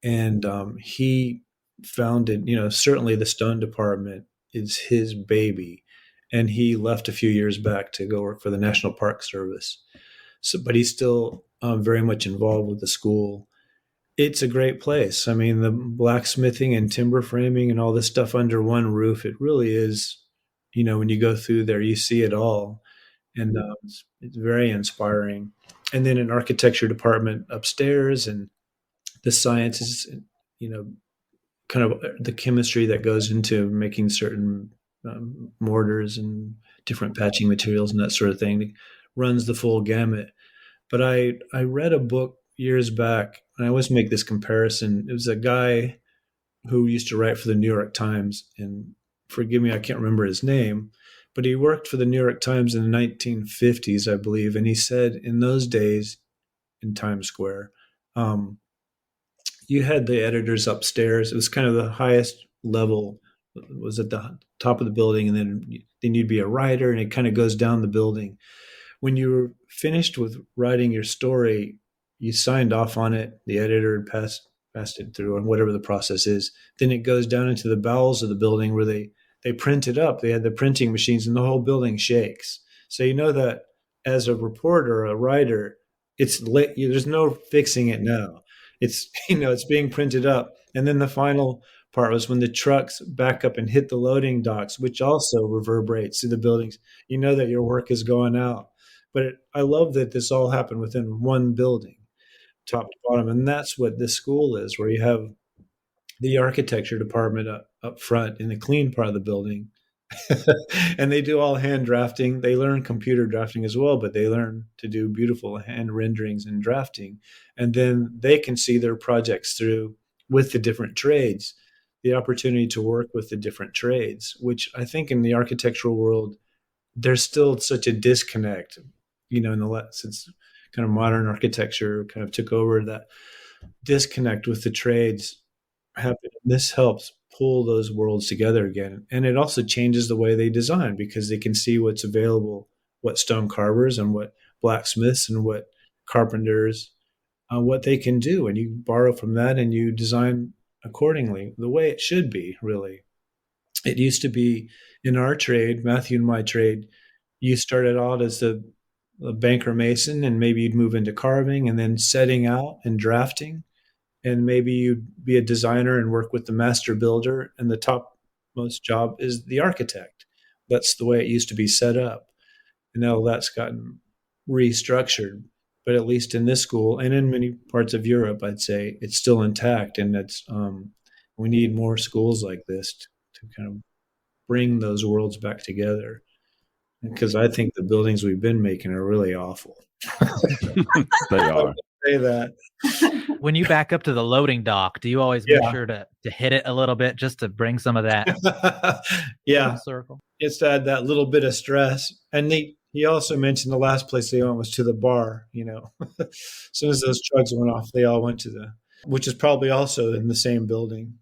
and he founded. Certainly the stone department is his baby, and he left a few years back to go work for the National Park Service. So, but he's still very much involved with the school. It's a great place. I mean, the blacksmithing and timber framing and all this stuff under one roof, it really is, when you go through there, you see it all. And it's very inspiring. And then an architecture department upstairs and the sciences, kind of the chemistry that goes into making certain mortars and different patching materials and that sort of thing. It runs the full gamut. But I read a book years back, and I always make this comparison. It was a guy who used to write for the New York Times, and forgive me, I can't remember his name, but he worked for the New York Times in the 1950s, I believe, and he said in those days in Times Square, you had the editors upstairs. It was kind of the highest level, was at the top of the building, and then you'd be a writer, and it kind of goes down the building. When you were finished with writing your story, you signed off on it. The editor passed it through, and whatever the process is. Then it goes down into the bowels of the building where they print it up. They had the printing machines, and the whole building shakes. So you know that as a reporter, a writer, it's late. There's no fixing it now. It's it's being printed up, and then the final part was when the trucks back up and hit the loading docks, which also reverberates through the buildings. You know that your work is going out. But I love that this all happened within one building, top to bottom. And that's what this school is, where you have the architecture department up front in the clean part of the building. And they do all hand drafting. They learn computer drafting as well, but they learn to do beautiful hand renderings and drafting. And then they can see their projects through with the different trades, the opportunity to work with the different trades, which I think in the architectural world, there's still such a disconnect, since kind of modern architecture kind of took over, that disconnect with the trades happened. This helps pull those worlds together again. And it also changes the way they design, because they can see what's available, what stone carvers and what blacksmiths and what carpenters, what they can do. And you borrow from that and you design accordingly, the way it should be, really. It used to be in our trade, Matthew and my trade, you started out as a banker mason, and maybe you'd move into carving and then setting out and drafting. And maybe you'd be a designer and work with the master builder, and the topmost job is the architect. That's the way it used to be set up. And now that's gotten restructured. But at least in this school and in many parts of Europe, I'd say it's still intact. And we need more schools like this to kind of bring those worlds back together. Because I think the buildings we've been making are really awful. They are. Say that. When you back up to the loading dock, do you always make sure to hit it a little bit just to bring some of that full circle? It's to add that little bit of stress. And he also mentioned the last place they went was to the bar. As soon as those trucks went off, they all went to which is probably also in the same building.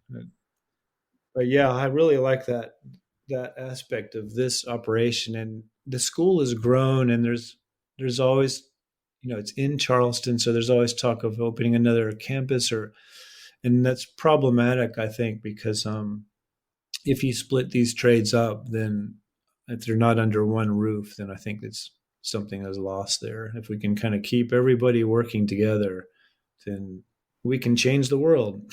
But yeah, I really like that aspect of this operation. And the school has grown, and there's always, it's in Charleston, so there's always talk of opening another campus, and that's problematic, I think, because if you split these trades up, then if they're not under one roof, then I think it's something that's lost there. If we can kind of keep everybody working together, then we can change the world.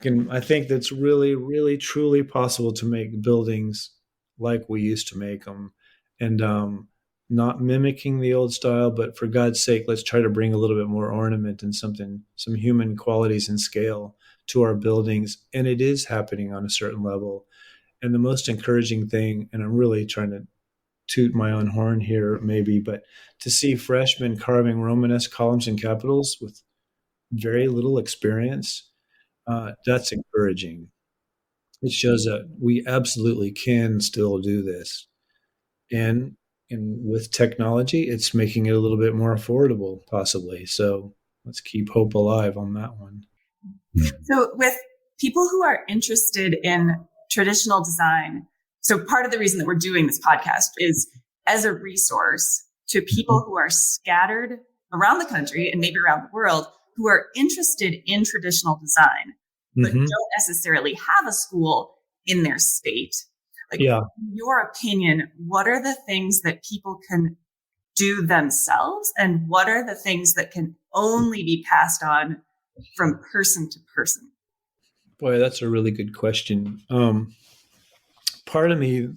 I think that's really, really, truly possible to make buildings like we used to make them, and not mimicking the old style, but for God's sake, let's try to bring a little bit more ornament and some human qualities and scale to our buildings. And it is happening on a certain level. And the most encouraging thing, and I'm really trying to toot my own horn here maybe, but to see freshmen carving Romanesque columns and capitals with very little experience, that's encouraging. it shows that we absolutely can still do this. And with technology, it's making it a little bit more affordable, possibly. So let's keep hope alive on that one. So with people who are interested in traditional design, so part of the reason that we're doing this podcast is as a resource to people who are scattered around the country and maybe around the world who are interested in traditional design, but don't necessarily have a school in their state. Like, in your opinion, what are the things that people can do themselves, and what are the things that can only be passed on from person to person? Boy, that's a really good question. Part of me,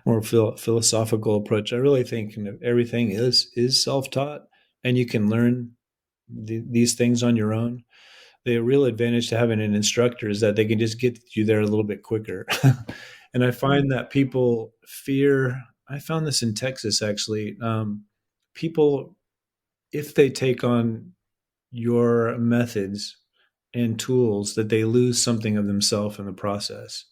more philosophical approach, I really think everything is self-taught, and you can learn these things on your own. The real advantage to having an instructor is that they can just get you there a little bit quicker. And I find that people fear, I found this in Texas actually, people, if they take on your methods and tools, that they lose something of themselves in the process.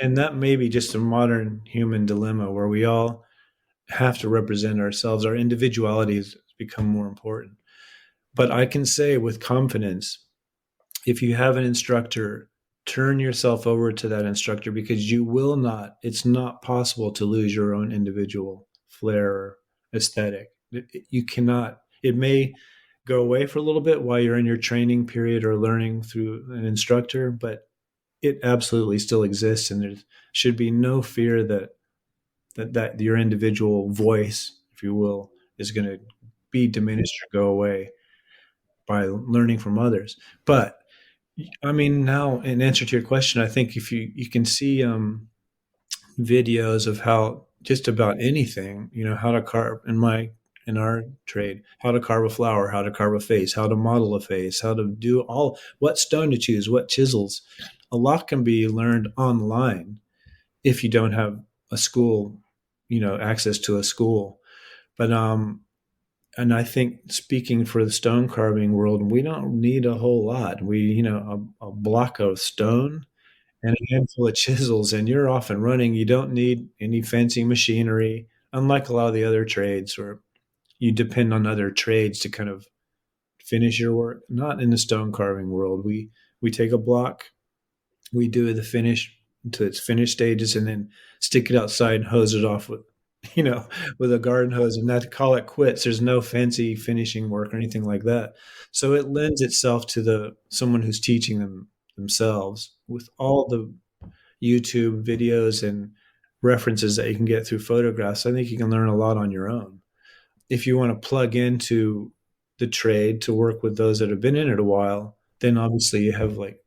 And that may be just a modern human dilemma where we all have to represent ourselves. Our individualities become more important. But I can say with confidence, if you have an instructor, turn yourself over to that instructor, because you will not, it's not possible to lose your own individual flair or aesthetic. You cannot, it may go away for a little bit while you're in your training period or learning through an instructor, but it absolutely still exists. And there should be no fear that your individual voice, if you will, is going to be diminished or go away by learning from others. But I mean, now in answer to your question, I think if you can see videos of how just about anything, how to carve in our trade, how to carve a flower, how to carve a face, how to model a face, how to do what stone to choose, what chisels. A lot can be learned online if you don't have a school, access to a school. But and I think, speaking for the stone carving world, we don't need a whole lot. A block of stone and a handful of chisels, and you're off and running. You don't need any fancy machinery, unlike a lot of the other trades where you depend on other trades to kind of finish your work. Not in the stone carving world. We take a block, we do the finish to its finished stages, and then stick it outside and hose it off with a garden hose, and not call it quits. There's no fancy finishing work or anything like that. So it lends itself to someone who's teaching themselves, with all the YouTube videos and references that you can get through photographs. I think you can learn a lot on your own. If you want to plug into the trade to work with those that have been in it a while, then obviously you have like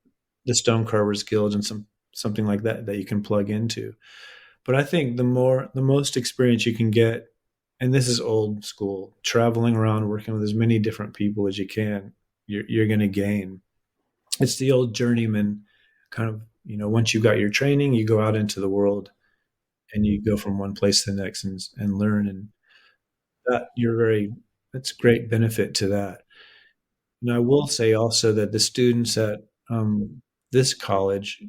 the Stone Carvers Guild and something like that you can plug into. But I think the most experience you can get, and this is old school, traveling around, working with as many different people as you can, you're going to gain. It's the old journeyman kind of, once you got your training, you go out into the world and you go from one place to the next and learn. And that's great benefit to that. And I will say also that the students at this college,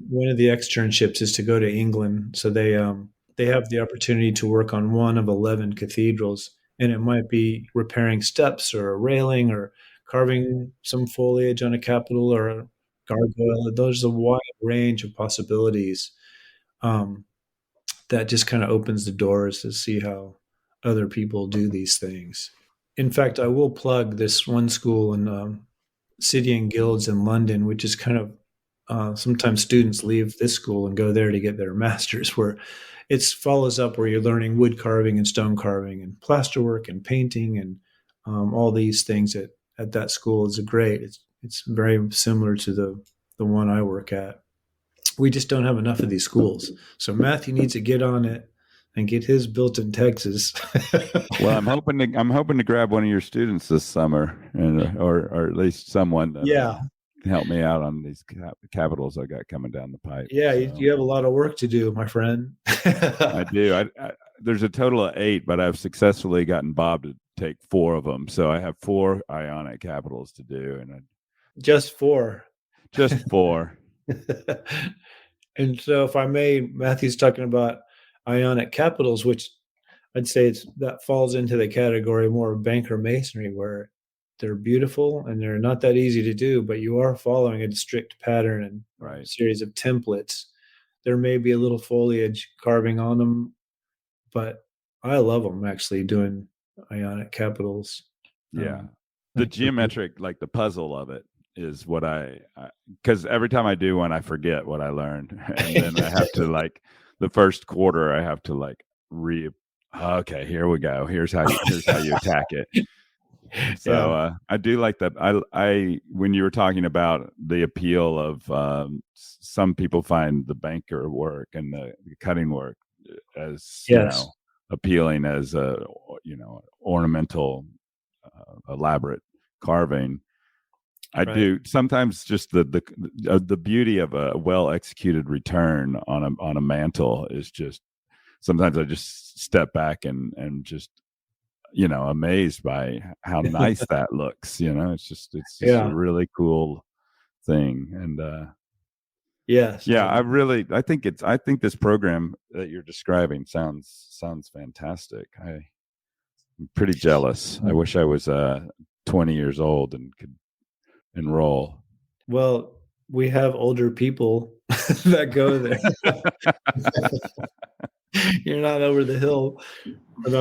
one of the externships is to go to England. So they have the opportunity to work on one of 11 cathedrals, and it might be repairing steps or a railing or carving some foliage on a capital or a gargoyle. There's a wide range of possibilities that just kind of opens the doors to see how other people do these things. In fact, I will plug this one school in City and Guilds in London, which is kind of sometimes students leave this school and go there to get their master's, where it follows up where you're learning wood carving and stone carving and plasterwork and painting and all these things at that school is great. It's very similar to the one I work at. We just don't have enough of these schools. So Matthew needs to get on it and get his built in Texas. Well, I'm hoping to grab one of your students this summer, or at least someone to help me out on these capitals I got coming down the pipe. Yeah, so you have a lot of work to do, my friend. I do. There's a total of 8, but I've successfully gotten Bob to take 4 of them, so I have 4 Ionic capitals to do, and just 4. Just 4. And so, if I may, Matthew's talking about ionic capitals, which I'd say that falls into the category more of banker masonry, where they're beautiful and they're not that easy to do, but you are following a strict pattern and Right. a series of templates. There may be a little foliage carving on them, but I love them actually doing ionic capitals. Yeah. The geometric, like the puzzle of it is what because every time I do one, I forget what I learned. And then I have to like the first quarter, I have to like okay, here we go. Here's how you attack it. So I do like that. I when you were talking about the appeal of some people find the banker work and the cutting work as appealing as a ornamental elaborate carving. I do sometimes just the beauty of a well executed return on a mantle is just sometimes I just step back and just amazed by how nice that looks. It's just a really cool thing. And I think this program that you're describing sounds fantastic. I'm pretty jealous. I wish I was 20 years old and could enroll. Well, we have older people that go there. You're not over the hill. But,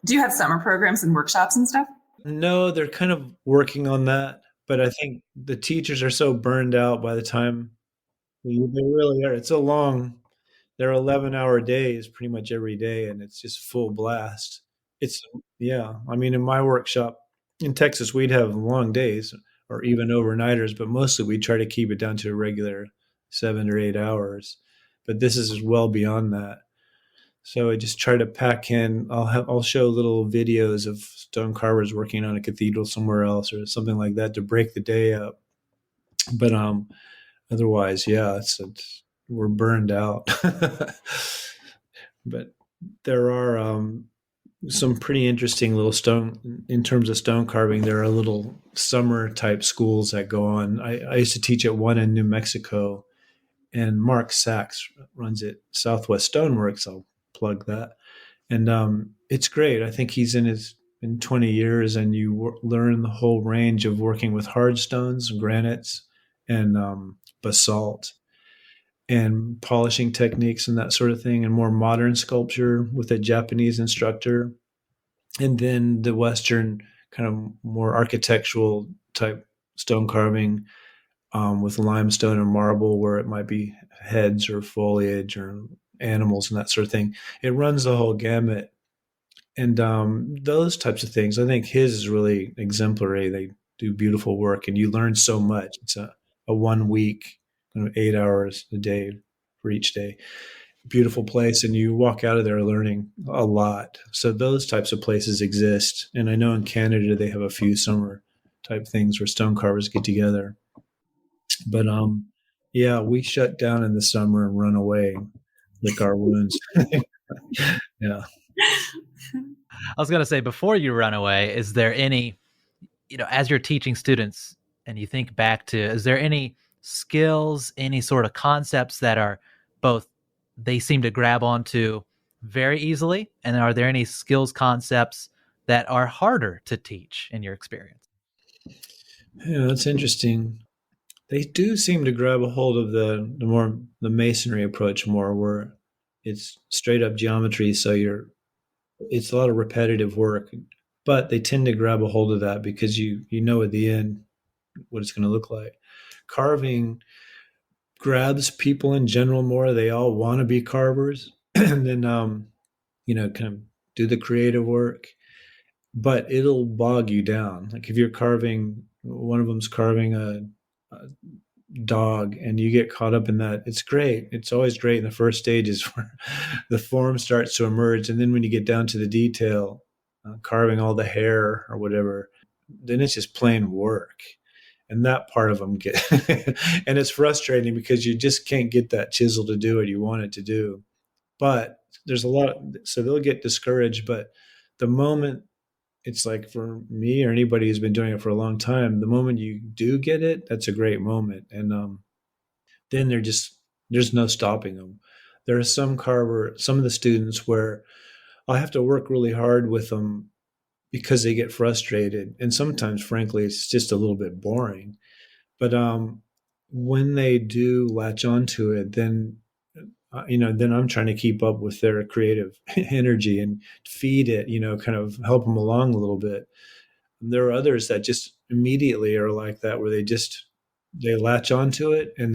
do you have summer programs and workshops and stuff? No, they're kind of working on that. But I think the teachers are so burned out by the time they really are. It's so long. They're 11-hour days pretty much every day, and it's just full blast. I mean, in my workshop in Texas, we'd have long days or even overnighters, but mostly we try to keep it down to a regular 7 or 8 hours. But this is well beyond that. So I just try to pack in. I'll show little videos of stone carvers working on a cathedral somewhere else or something like that to break the day up. But otherwise, we're burned out. But there are some pretty interesting little stone in terms of stone carving. There are little summer type schools that go on. I used to teach at one in New Mexico, and Mark Sachs runs it. Southwest Stoneworks. I'll plug that, and it's great. I think he's in 20 years, and you learn the whole range of working with hard stones, granites, and basalt, and polishing techniques and that sort of thing, and more modern sculpture with a Japanese instructor. And then the Western kind of more architectural type stone carving with limestone and marble, where it might be heads or foliage or animals and that sort of thing. It runs the whole gamut. And those types of things, I think his is really exemplary. They do beautiful work, and you learn so much. It's a 1 week, 8 hours a day for each day. Beautiful place, and you walk out of there learning a lot. So those types of places exist. And I know in Canada they have a few summer type things where stone carvers get together. But we shut down in the summer and run away, lick our wounds. Yeah. I was going to say, before you run away, is there any, as you're teaching students and you think back to, is there any skills, any sort of concepts that are both, they seem to grab onto very easily? And are there any skills, concepts that are harder to teach in your experience? Yeah, that's interesting. They do seem to grab a hold of the masonry approach more, where it's straight up geometry. So it's a lot of repetitive work, but they tend to grab a hold of that because you know at the end what it's going to look like. Carving grabs people in general more. They all want to be carvers, and then kind of do the creative work, but it'll bog you down. Like if you're carving, one of them's carving a dog, and you get caught up in that, it's great. It's always great in the first stages where the form starts to emerge, and then when you get down to the detail, carving all the hair or whatever, then it's just plain work. And that part of them and it's frustrating because you just can't get that chisel to do what you want it to do. But there's so they'll get discouraged. But the moment, it's like for me or anybody who's been doing it for a long time, the moment you do get it, that's a great moment. And then there's no stopping them. There are some of the students where I have to work really hard with them because they get frustrated, and sometimes, frankly, it's just a little bit boring. But when they do latch onto it, then then I'm trying to keep up with their creative energy and feed it, kind of help them along a little bit. And there are others that just immediately are like that, where they latch onto it and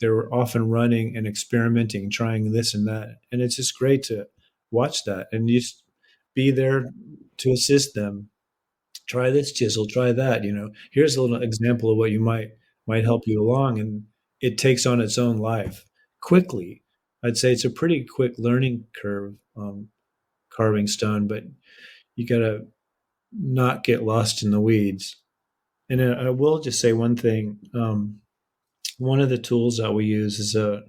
they're often running and experimenting, trying this and that, and it's just great to watch that and just be there to assist them. Try this chisel, try that. Here's a little example of what you might help you along, and it takes on its own life quickly. I'd say it's a pretty quick learning curve, carving stone, but you got to not get lost in the weeds. And I will just say one thing. One of the tools that we use is I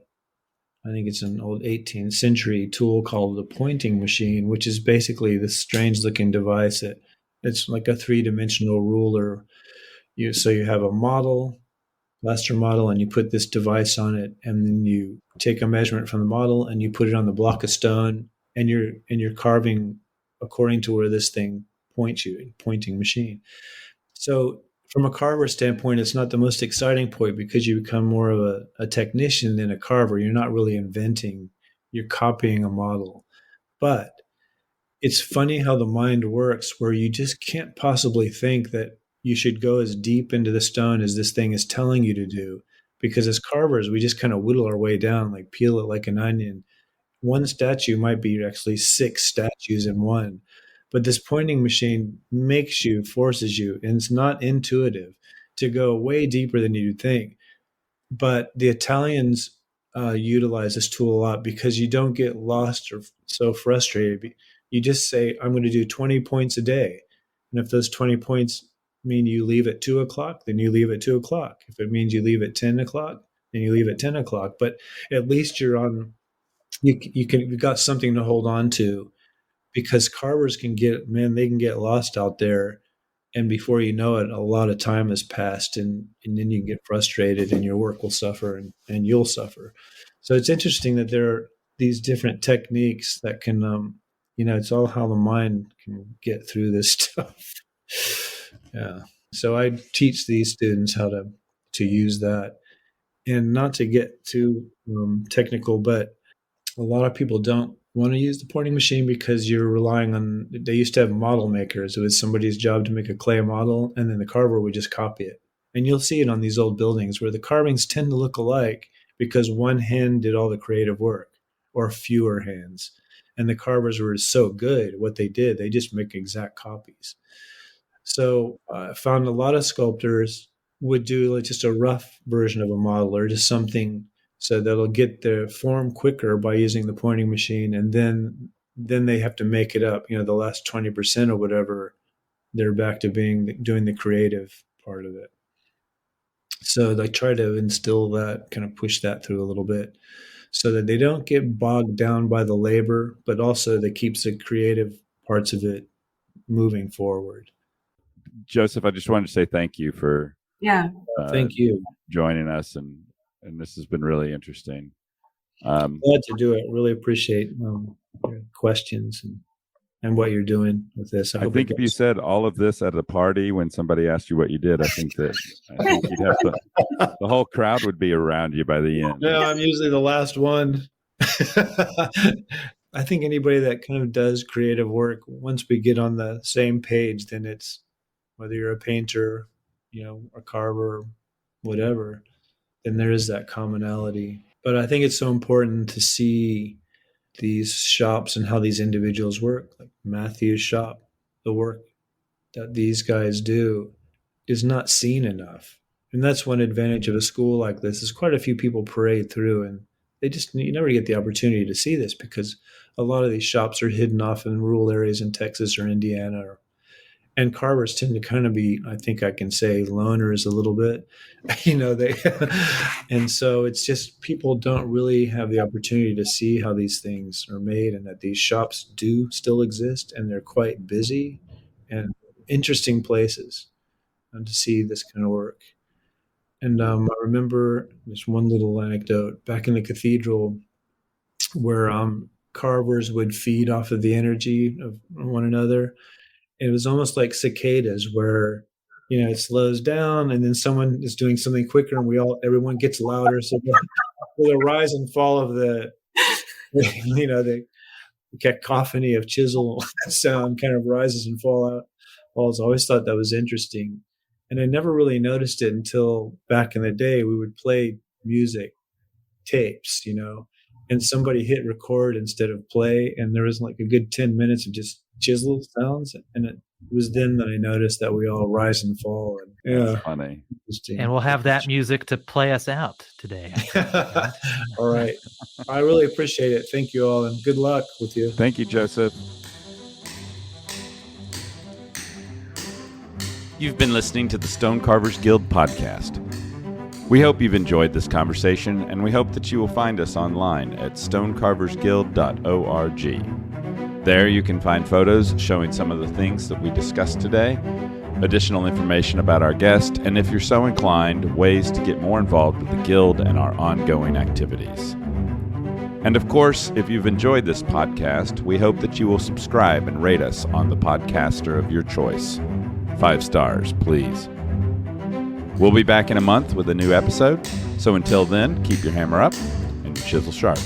think it's an old 18th century tool called the pointing machine, which is basically this strange looking device that it's like a three-dimensional ruler. So you have a model, plaster model, and you put this device on it, and then you take a measurement from the model and you put it on the block of stone, and you're carving according to where this thing points you, pointing machine. So from a carver standpoint, it's not the most exciting point because you become more of a technician than a carver. You're not really inventing, you're copying a model. But it's funny how the mind works, where you just can't possibly think that you should go as deep into the stone as this thing is telling you to do. Because as carvers, we just kind of whittle our way down, like peel it like an onion. One statue might be actually 6 statues in one. But this pointing machine forces you, and it's not intuitive, to go way deeper than you'd think. But the Italians utilize this tool a lot because you don't get lost or so frustrated. You just say, I'm going to do 20 points a day. And if those 20 points mean you leave at 2 o'clock, then you leave at 2 o'clock. If it means you leave at 10 o'clock, then you leave at 10 o'clock. But at least you've got something to hold on to, because carvers they can get lost out there, and before you know it, a lot of time has passed, and then you get frustrated and your work will suffer, and you'll suffer. So it's interesting that there are these different techniques that can it's all how the mind can get through this stuff. Yeah. So I teach these students how to use that, and not to get too technical, but a lot of people don't want to use the pointing machine because you're relying on, they used to have model makers. It was somebody's job to make a clay model, and then the carver would just copy it. And you'll see it on these old buildings where the carvings tend to look alike because one hand did all the creative work, or fewer hands. And the carvers were so good at what they did, they just make exact copies. So I found a lot of sculptors would do like just a rough version of a model, or just something so that'll get the form quicker by using the pointing machine, and then they have to make it up. The last 20% or whatever, they're back to doing the creative part of it. So they try to instill that, kind of push that through a little bit, so that they don't get bogged down by the labor, but also that keeps the creative parts of it moving forward. Joseph, I just wanted to say thank you for thank you joining us, and this has been really interesting. Glad to do it. Really appreciate your questions and what you're doing with this. I think if you said all of this at a party when somebody asked you what you did, I think you'd have the whole crowd would be around you by the end. No, I'm usually the last one. I think anybody that kind of does creative work, once we get on the same page, then it's, whether you're a painter, a carver, whatever, then there is that commonality. But I think it's so important to see these shops and how these individuals work. Like Matthew's shop, the work that these guys do is not seen enough. And that's one advantage of a school like this, is quite a few people parade through, and you never get the opportunity to see this because a lot of these shops are hidden off in rural areas in Texas or Indiana, and carvers tend to kind of be, I think I can say, loners a little bit, and so it's just, people don't really have the opportunity to see how these things are made, and that these shops do still exist, and they're quite busy and interesting places to see this kind of work. And I remember this one little anecdote back in the cathedral where carvers would feed off of the energy of one another. It was almost like cicadas where, it slows down and then someone is doing something quicker and everyone gets louder. So the rise and fall of the cacophony of chisel sound kind of rises and falls. I always thought that was interesting. And I never really noticed it until back in the day. We would play music tapes, and somebody hit record instead of play. And there was like a good 10 minutes of just chisel sounds. And it was then that I noticed that we all rise and fall. And That's funny. And we'll have that music to play us out today. All right. I really appreciate it. Thank you all, and good luck with you. Thank you, Joseph. You've been listening to the Stone Carvers Guild podcast. We hope you've enjoyed this conversation, and we hope that you will find us online at stonecarversguild.org. There you can find photos showing some of the things that we discussed today, additional information about our guest, and if you're so inclined, ways to get more involved with the Guild and our ongoing activities. And of course, if you've enjoyed this podcast, we hope that you will subscribe and rate us on the podcaster of your choice. 5 stars, please. We'll be back in a month with a new episode. So until then, keep your hammer up and your chisel sharp.